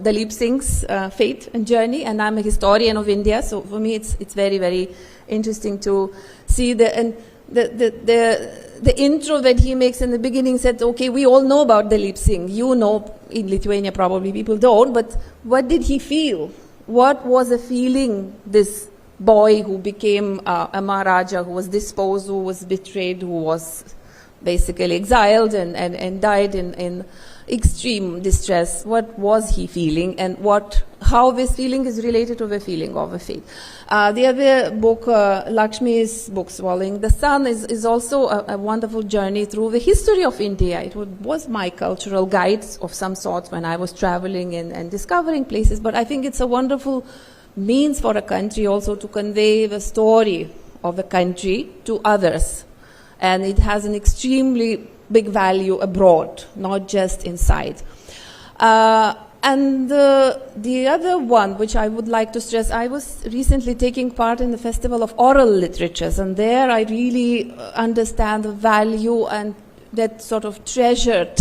Dalip Singh's fate and journey. And I'm a historian of India, so for me it's very, very interesting to see the intro that he makes in the beginning said, okay, we all know about Dalip Singh. You know, in Lithuania probably people don't, but what did he feel? What was the feeling, this boy who became a Maharaja, who was disposed, who was betrayed, who was basically exiled and died in extreme distress? What was he feeling, and how this feeling is related to the feeling of a faith? The other book, Lakshmi's book, Swallowing the Sun, is also a wonderful journey through the history of India. It was my cultural guide of some sort when I was traveling and discovering places, but I think it's a wonderful means for a country also to convey the story of a country to others. And it has an extremely big value abroad, not just inside. And the other one, which I would like to stress, I was recently taking part in the Festival of Oral Literatures, and there I really understand the value and that sort of treasured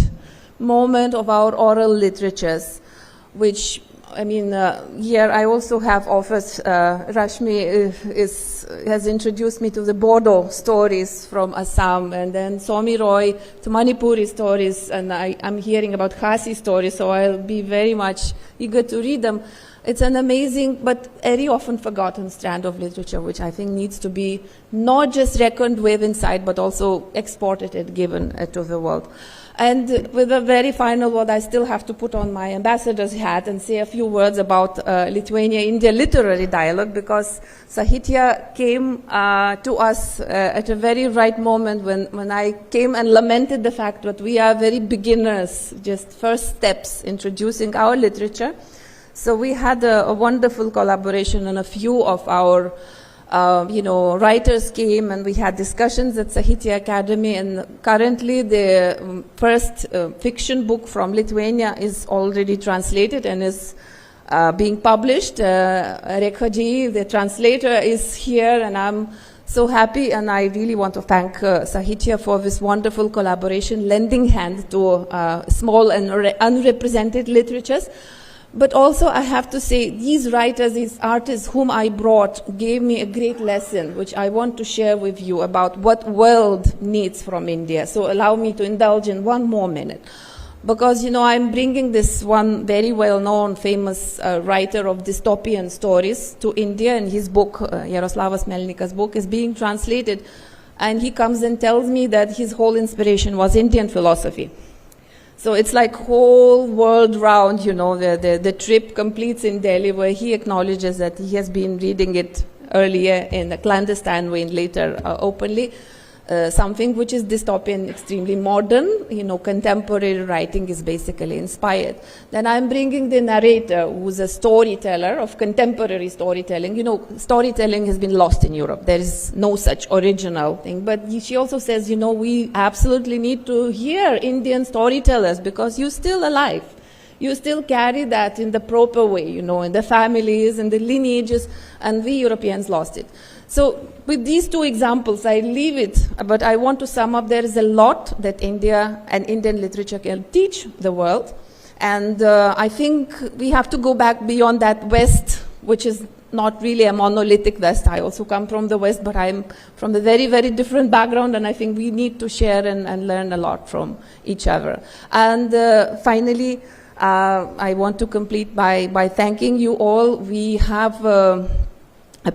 moment of our oral literatures, which, I mean, here I also have authors. Rashmi has introduced me to the Bodo stories from Assam, and then Somi Roy to Manipuri stories, and I'm hearing about Khasi stories, so I'll be very much eager to read them. It's an amazing but very often forgotten strand of literature, which I think needs to be not just reckoned with inside, but also exported and given to the world. And with a very final word, I still have to put on my ambassador's hat and say a few words about Lithuania-India literary dialogue, because Sahitya came to us at a very right moment when I came and lamented the fact that we are very beginners, just first steps introducing our literature. So we had a wonderful collaboration, and a few of our writers came, and we had discussions at Sahitya Akademi, and currently the first fiction book from Lithuania is already translated and is being published. Rekhaji, the translator, is here, and I'm so happy, and I really want to thank Sahitya for this wonderful collaboration, lending hand to small and unrepresented literatures. But also, I have to say, these writers, these artists whom I brought gave me a great lesson, which I want to share with you about what world needs from India. So allow me to indulge in one more minute. Because, I'm bringing this one very well-known, famous writer of dystopian stories to India, and his book, Yaroslavas Melnika's book, is being translated. And he comes and tells me that his whole inspiration was Indian philosophy. So it's like whole world round, the trip completes in Delhi, where he acknowledges that he has been reading it earlier in a clandestine way and later openly. something which is dystopian, extremely modern, contemporary writing is basically inspired. Then I'm bringing the narrator, who's a storyteller of contemporary storytelling. Storytelling has been lost in Europe. There is no such original thing. But she also says, we absolutely need to hear Indian storytellers because you're still alive. You still carry that in the proper way, in the families and the lineages, and we Europeans lost it. So with these two examples, I leave it, but I want to sum up. There is a lot that India and Indian literature can teach the world. And I think we have to go back beyond that West, which is not really a monolithic West. I also come from the West, but I'm from a very, very different background, and I think we need to share and learn a lot from each other. And finally, I want to complete by thanking you all. We have a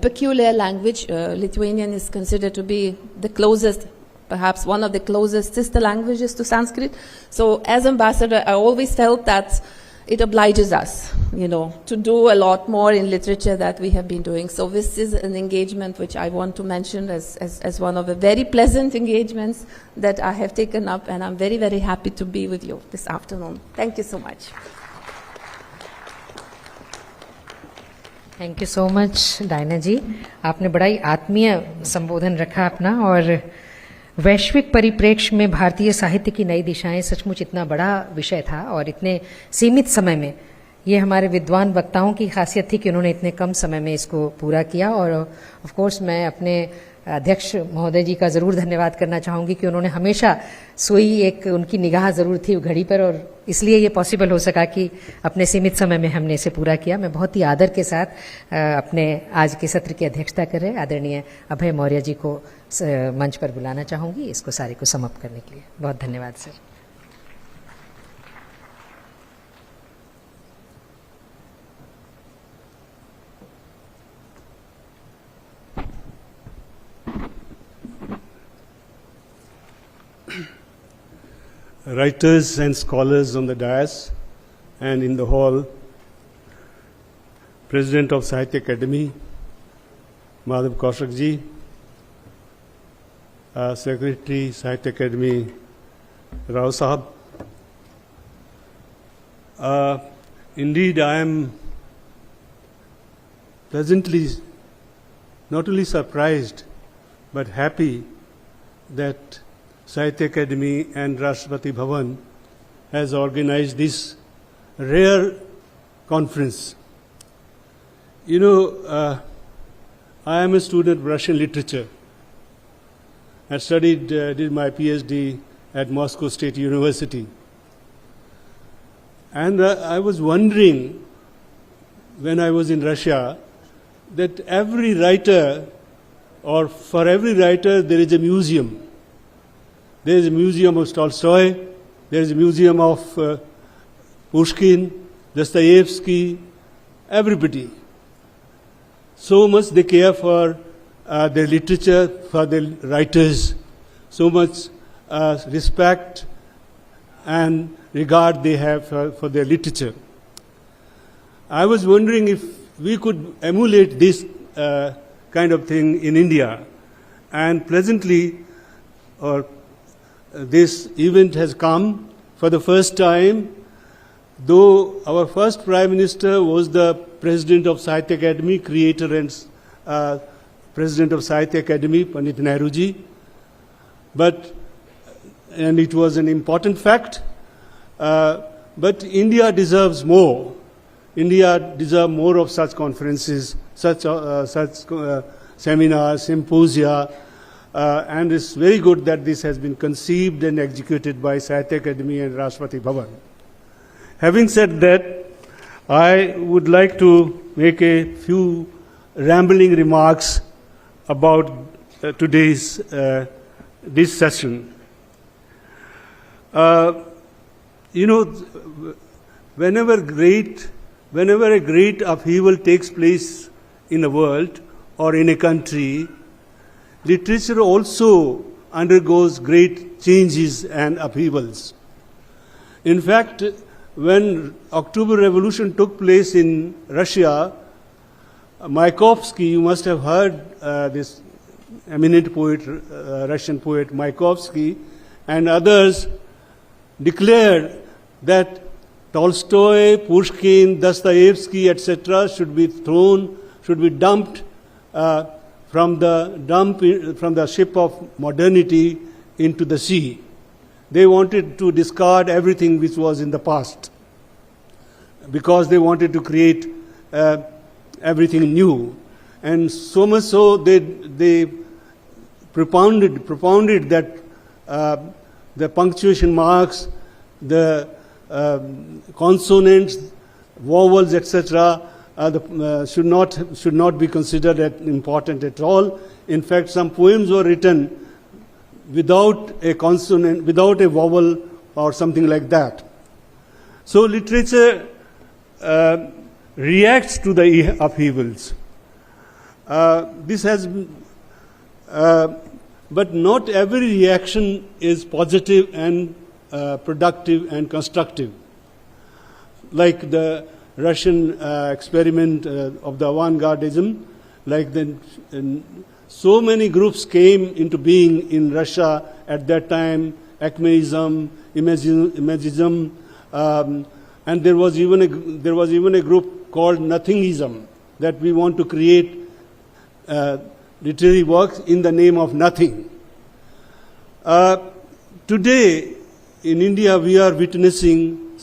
peculiar language. Lithuanian is considered to be the closest, perhaps one of the closest sister languages to Sanskrit. So as ambassador, I always felt that it obliges us, to do a lot more in literature that we have been doing. So this is an engagement which I want to mention as one of the very pleasant engagements that I have taken up, and I'm very, very happy to be with you this afternoon. Thank you so much. Thank you so much Diana ji, आपने बड़ा ही आत्मीय संबोधन रखा अपना, और वैश्विक परिप्रेक्ष्य में भारतीय साहित्य की नई दिशाएं सचमुच इतना बड़ा विषय था, और इतने सीमित समय में ये हमारे विद्वान वक्ताओं की खासियत थी कि उन्होंने इतने कम समय में इसको पूरा किया। और ऑफ कोर्स मैं अपने अध्यक्ष महोदय जी का ज़रूर धन्यवाद करना चाहूँगी कि उन्होंने हमेशा सुई एक उनकी निगाह ज़रूर थी घड़ी पर, और इसलिए ये पॉसिबल हो सका कि अपने सीमित समय में हमने इसे पूरा किया। मैं बहुत ही आदर के साथ अपने आज के सत्र की अध्यक्षता कर रहे आदरणीय अभय मौर्य जी को मंच पर बुलाना चाहूँगी इसको सारे को समाप्त करने के लिए। बहुत धन्यवाद sir. Writers and scholars on the dais and in the hall, President of Sahitya Akademi, Madhav Kaushik ji, Secretary Sahitya Akademi, Rao Sahab. Indeed, I am pleasantly not only surprised but happy that Sahitya Akademi and Rashtrapati Bhavan has organized this rare conference. I am a student of Russian literature. I did my PhD at Moscow State University. And I was wondering when I was in Russia that every writer, or for every writer, there is a museum. There is a museum of Tolstoy, there is a museum of Pushkin, Dostoevsky, everybody. So much they care for their literature, for their writers, so much respect and regard they have for their literature. I was wondering if we could emulate this kind of thing in India, and pleasantly, this event has come for the first time, though our first Prime Minister was the President of Sahitya Akademi, creator and President of Sahitya Akademi, Pandit Nehru ji. And it was an important fact, but India deserves more. India deserves more of such conferences, such seminars, symposia, and it's very good that this has been conceived and executed by Sahitya Akademi and Rashtrapati Bhavan. Having said that, I would like to make a few rambling remarks about today's this session. Whenever a great upheaval takes place in the world or in a country, literature also undergoes great changes and upheavals. In fact, when October Revolution took place in Russia, Mayakovsky, you must have heard this eminent poet, Russian poet Mayakovsky, and others declared that Tolstoy, Pushkin, Dostoevsky, etc. should be dumped from the ship of modernity into the sea. They wanted to discard everything which was in the past because they wanted to create everything new. And so much so they propounded that the punctuation marks, the consonants, vowels, etc., should not be considered important at all. In fact, some poems were written without a consonant, without a vowel, or something like that. So literature reacts to the upheavals. This has, but not every reaction is positive and productive and constructive. Like the Russian experiment of the avant-gardism, like so many groups came into being in Russia at that time: Acmeism, Imagism, and there was even a group called Nothingism, that we want to create literary works in the name of nothing. Today in India we are witnessing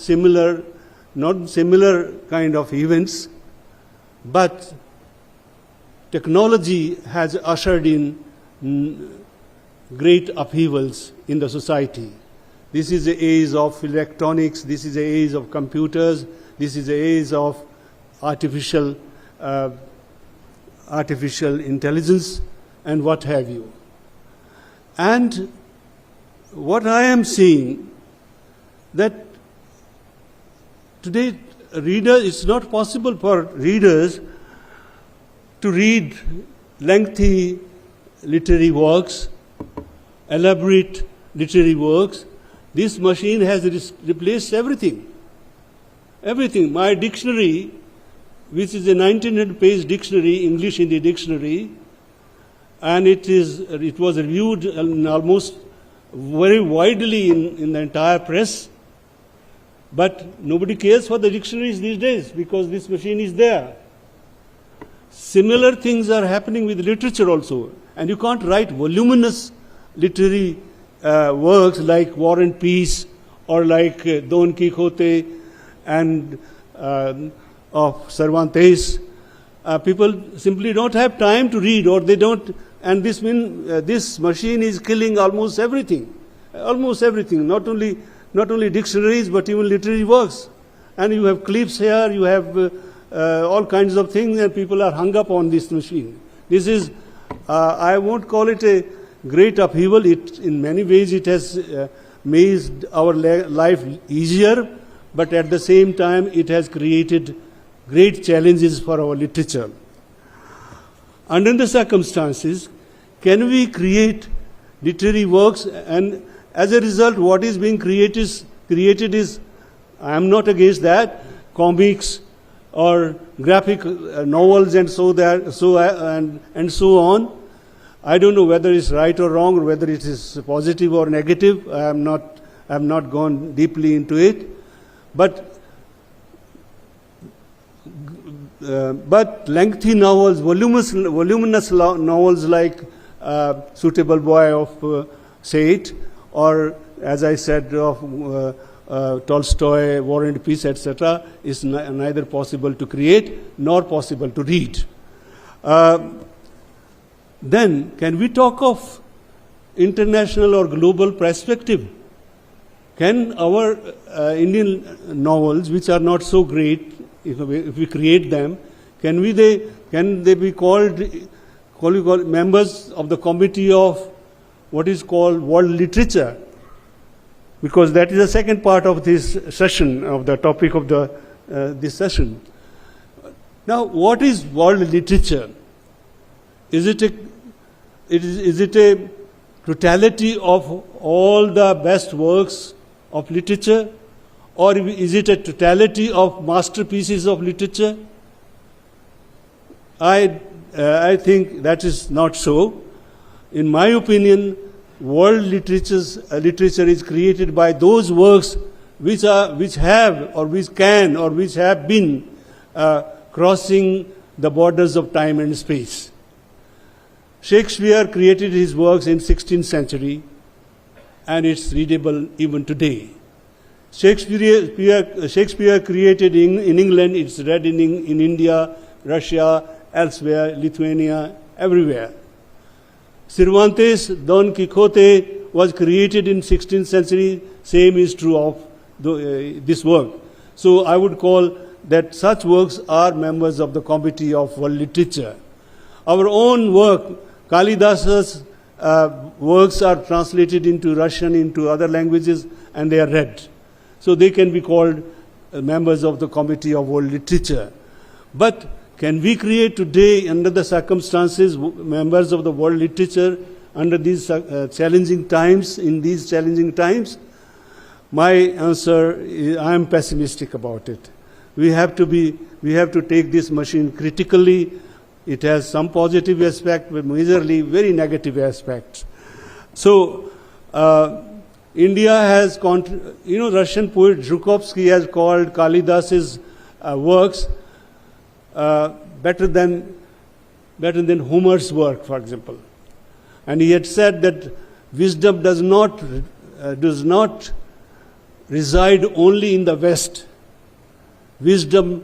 not similar kind of events, but technology has ushered in great upheavals in the society. This is the age of electronics, this is the age of computers, this is the age of artificial intelligence, and what have you. And what I am seeing, that today it's not possible for readers to read lengthy literary works, elaborate literary works. This machine has replaced everything. Everything. My dictionary, which is a 1900-page dictionary, English Hindi dictionary, and it was reviewed almost very widely in the entire press, but nobody cares for the dictionaries these days because this machine is there. Similar things are happening with literature also, and you can't write voluminous literary works like War and Peace or like Don Quixote and of Cervantes. People simply don't have time to read, or they don't, and this machine is killing almost everything. Not only dictionaries but even literary works. And you have clips here, you have all kinds of things, and people are hung up on this machine. This is, I won't call it a great upheaval. In many ways it has made our life easier, but at the same time it has created great challenges for our literature. Under the circumstances, can we create literary works? And as a result, what is being created is, I am not against that, comics or graphic novels and so on. I don't know whether it's right or wrong, or whether it is positive or negative. I have not gone deeply into it, but lengthy novels, voluminous novels like Suitable Boy of Sahit, or as I said of Tolstoy, War and Peace, etc., is neither possible to create nor possible to read. Then, can we talk of international or global perspective? Can our Indian novels, which are not so great, if we create them, can they be called members of the committee of what is called world literature? Because that is the second part of this session, of the topic of this session. Now, what is world literature? Is it a totality of all the best works of literature, or is it a totality of masterpieces of literature? I think that is not so. In my opinion, world literature is created by those works which have been crossing the borders of time and space. Shakespeare created his works in 16th century, and it's readable even today. Shakespeare created in England, it's read in India, Russia, elsewhere, Lithuania, everywhere. Cervantes' Don Quixote was created in 16th century, same is true of this work. So I would call that such works are members of the Committee of World Literature. Our own work, Kalidasa's works are translated into Russian, into other languages, and they are read. So they can be called members of the Committee of World Literature. But can we create today, under the circumstances, members of the world literature under these challenging times, in these challenging times? My answer is, I am pessimistic about it. We have to take this machine critically. It has some positive aspect, but majorly very negative aspects. So, India has, Russian poet Zhukovsky has called Kalidas's works better than Homer's work, for example. And he had said that wisdom does not reside only in the West. Wisdom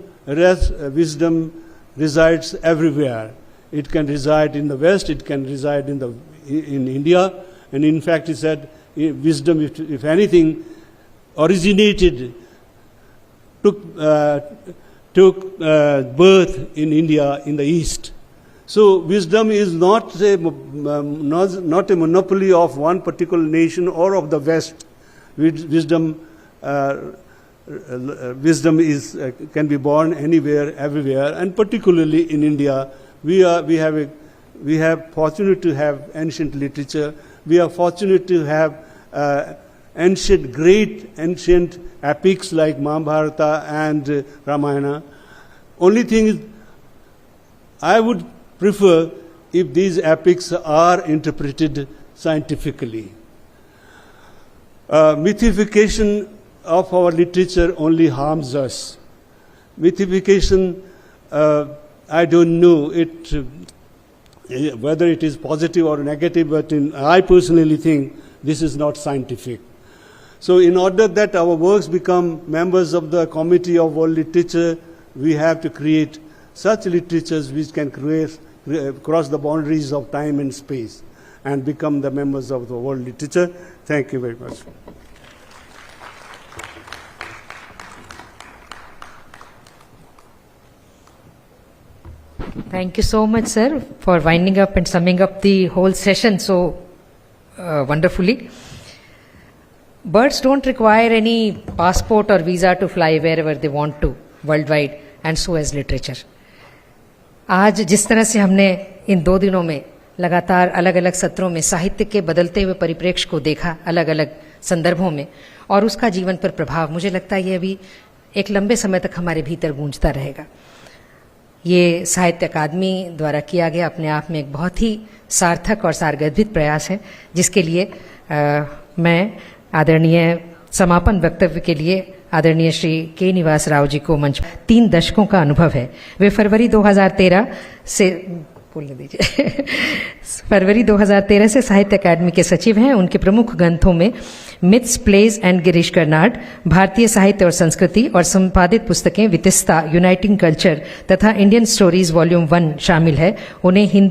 resides everywhere. It can reside in the West, it can reside in India, and in fact he said wisdom, if anything, originated, took birth in India, in the East. So wisdom is not a monopoly of one particular nation or of the West. Wisdom can be born anywhere, everywhere, and particularly in India, we have fortunate to have ancient literature. We are fortunate to have great ancient epics like Mahabharata and Ramayana. Only thing is, I would prefer if these epics are interpreted scientifically. Mythification of our literature only harms us. Mythification, I don't know whether it is positive or negative, but I personally think this is not scientific. So in order that our works become members of the Committee of World Literature, we have to create such literatures which can cross the boundaries of time and space and become the members of the world literature. Thank you very much. Thank you so much, sir, for winding up and summing up the whole session so wonderfully. Birds don't require any passport or visa to fly wherever they want to worldwide, and so has literature. आज जिस तरह से हमने इन 2 दिनों में लगातार अलग अलग सत्रों में साहित्य के बदलते हुए परिप्रेक्ष्य को देखा अलग अलग संदर्भों में और उसका जीवन पर प्रभाव, मुझे लगता है ये अभी एक लंबे समय तक हमारे भीतर गूंजता रहेगा. ये साहित्य अकादमी द्वारा किया गया अपने आप में एक बहुत ही सार्थक और सारगर्भित प्रयास है, जिसके लिए मैं आदरणीय समापन वक्तव्य के लिए आदरणीय श्री के निवास राव जी को मंच 3 दशकों का अनुभव है. वे फरवरी 2013 से फरवरी 2013 से साहित्य अकादमी के सचिव हैं. उनके प्रमुख ग्रंथों में myths, plays and Girish Karnad, भारतीय साहित्य और संस्कृति और संपादित पुस्तकें वितिस्ता, यूनाइटिंग कल्चर तथा इंडियन स्टोरीज वॉल्यूम 1 शामिल है. उन्हें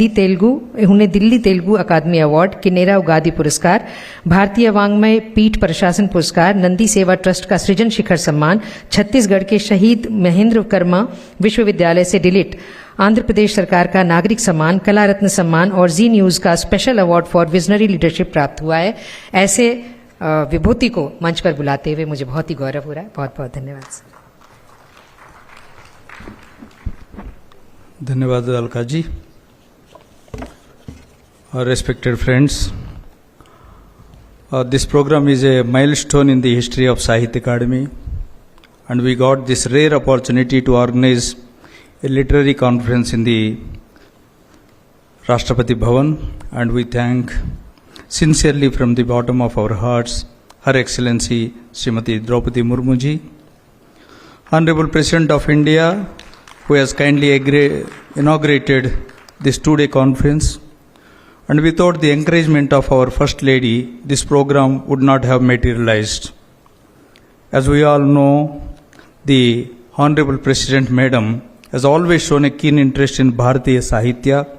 दिल्ली तेलुगु अकादमी अवार्ड, किनेरा उगादी पुरस्कार, भारतीय वाङ्मय पीठ प्रशासन पुरस्कार, नंदी सेवा ट्रस्ट का सृजन शिखर सम्मान, छत्तीसगढ़ के शहीद महेंद्र कर्मा विश्वविद्यालय से डिलीट, आंध्र प्रदेश सरकार का नागरिक सम्मान, कला रत्न सम्मान और जी न्यूज का special award for visionary leadership प्राप्त हुआ है. ऐसे विभूति को मंच पर बुलाते हुए मुझे बहुत ही गौरव हो रहा है. बहुत बहुत धन्यवाद सर. धन्यवाद Alka ji. Respected friends, this program is a milestone in the history of Sahitya Akademi, and we got this rare opportunity to organize a literary conference in the Rashtrapati Bhavan, and we thank sincerely from the bottom of our hearts Her Excellency Srimati Draupadi Murmu ji, Honorable President of India, who has kindly inaugurated this two-day conference. And without the encouragement of our First Lady, this program would not have materialized. As we all know, the Honorable President Madam has always shown a keen interest in Bharatiya Sahitya.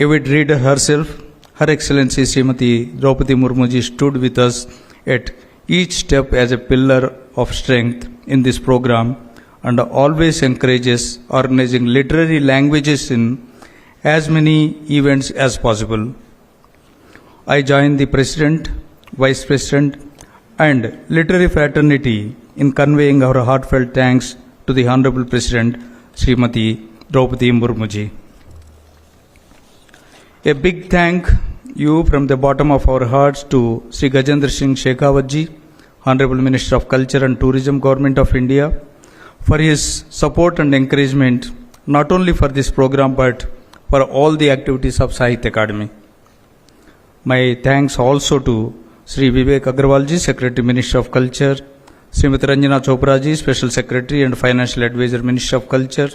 Avid reader herself, Her Excellency Srimati Draupadi Murmu ji stood with us at each step as a pillar of strength in this program and always encourages organizing literary languages in as many events as possible. I join the President, Vice President, and literary fraternity in conveying our heartfelt thanks to the Honorable President, Srimati Draupadi Murmu ji. A big thank you from the bottom of our hearts to Sri Gajendra Singh Shekhawat ji, Honorable Minister of Culture and Tourism, Government of India, for his support and encouragement, not only for this program but for all the activities of Sahitya Akademi. My thanks also to Sri Vivek Agrawal ji, Secretary, Minister of Culture, Srimati Ranjana Chopra ji, Special Secretary and Financial Advisor, Minister of Culture,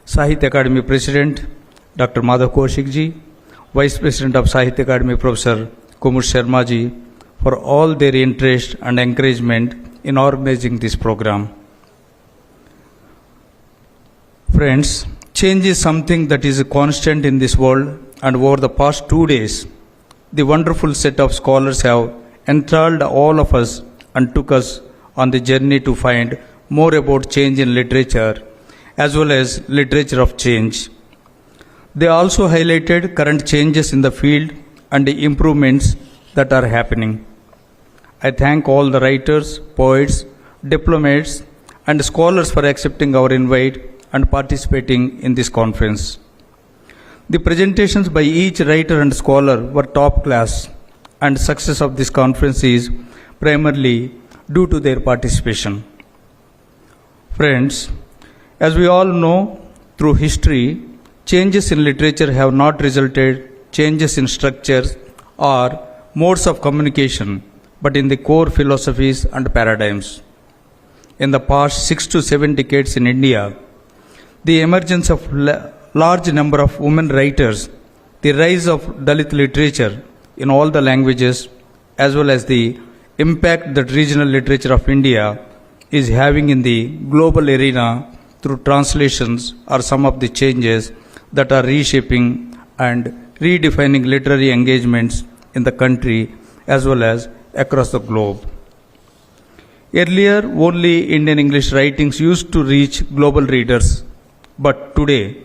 Sahitya Akademi President, Dr. Madhav Kaushik ji, Vice President of Sahitya Akademi, Professor Kumar Sharma ji, for all their interest and encouragement in organizing this program. Friends, change is something that is a constant in this world, and over the past 2 days, the wonderful set of scholars have enthralled all of us and took us on the journey to find more about change in literature as well as literature of change. They also highlighted current changes in the field and the improvements that are happening. I thank all the writers, poets, diplomats, and scholars for accepting our invite and participating in this conference. The presentations by each writer and scholar were top class, and success of this conference is primarily due to their participation. Friends, as we all know, through history, changes in literature have not resulted changes in structures or modes of communication, but in the core philosophies and paradigms. In the past 6 to 7 decades in India, the emergence of large number of women writers, the rise of Dalit literature in all the languages, as well as the impact that regional literature of India is having in the global arena through translations are some of the changes that are reshaping and redefining literary engagements in the country as well as across the globe. Earlier, only Indian English writings used to reach global readers. But today,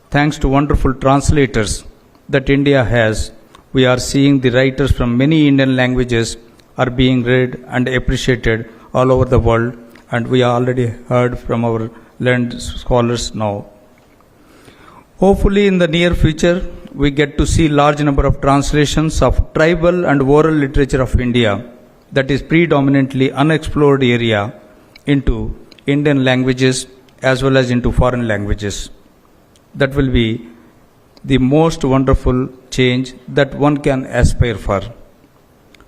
thanks to wonderful translators that India has, we are seeing the writers from many Indian languages are being read and appreciated all over the world, and we already heard from our learned scholars now. Hopefully in the near future, we get to see large number of translations of tribal and oral literature of India, that is predominantly unexplored area, into Indian languages as well as into foreign languages. That will be the most wonderful change that one can aspire for.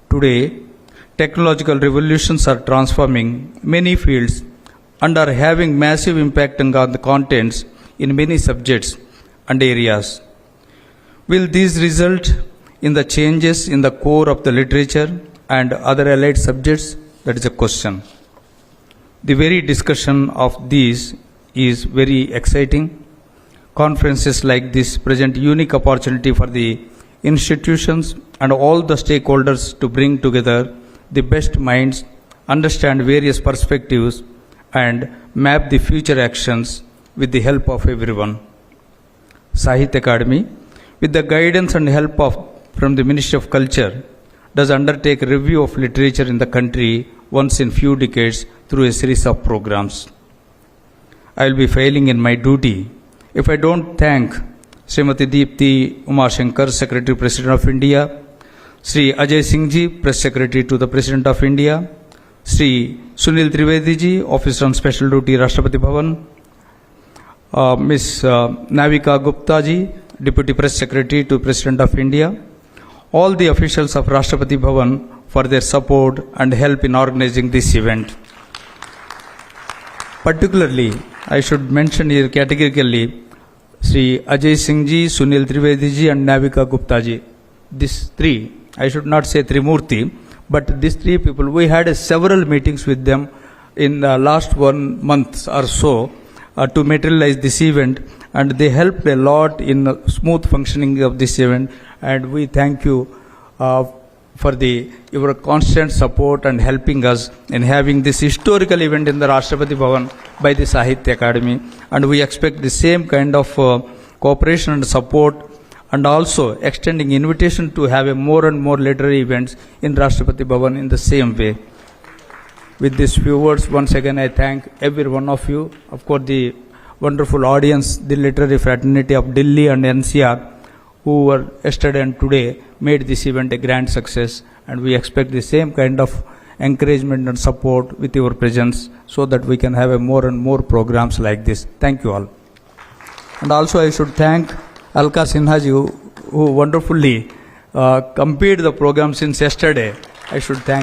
Today, technological revolutions are transforming many fields and are having massive impact on the contents in many subjects and areas. Will these result in the changes in the core of the literature and other allied subjects? That is a question. The very discussion of these is very exciting. Conferences like this present unique opportunity for the institutions and all the stakeholders to bring together the best minds, understand various perspectives, and map the future actions with the help of everyone. Sahitya Akademi, with the guidance and help from the Ministry of Culture, does undertake a review of literature in the country once in few decades through a series of programs. I will be failing in my duty if I don't thank Srimati Deepti Umashankar, Secretary President of India, Sri Ajay Singh ji, Press Secretary to the President of India, Sri Sunil Trivedi ji, Officer on Special Duty, Rashtrapati Bhavan, Ms. Navika Gupta ji, Deputy Press Secretary to President of India, all the officials of Rashtrapati Bhavan for their support and help in organizing this event. Particularly, I should mention here categorically Sri Ajay Singh ji, Sunil Trivedi ji and Navika Gupta ji. These three, I should not say Trimurti, but these three people, we had several meetings with them in the last 1 month or so to materialize this event, and they helped a lot in smooth functioning of this event, and we thank you for your constant support and helping us in having this historical event in the Rashtrapati Bhavan by the Sahitya Akademi, and we expect the same kind of cooperation and support, and also extending invitation to have more and more literary events in Rashtrapati Bhavan in the same way. With these few words, once again I thank every one of you, of course the wonderful audience, the literary fraternity of Delhi and NCR, who were yesterday and today made this event a grand success, and we expect the same kind of encouragement and support with your presence so that we can have more and more programs like this. Thank you all. And also I should thank Alka Sinha ji, who wonderfully completed the program since yesterday. I should thank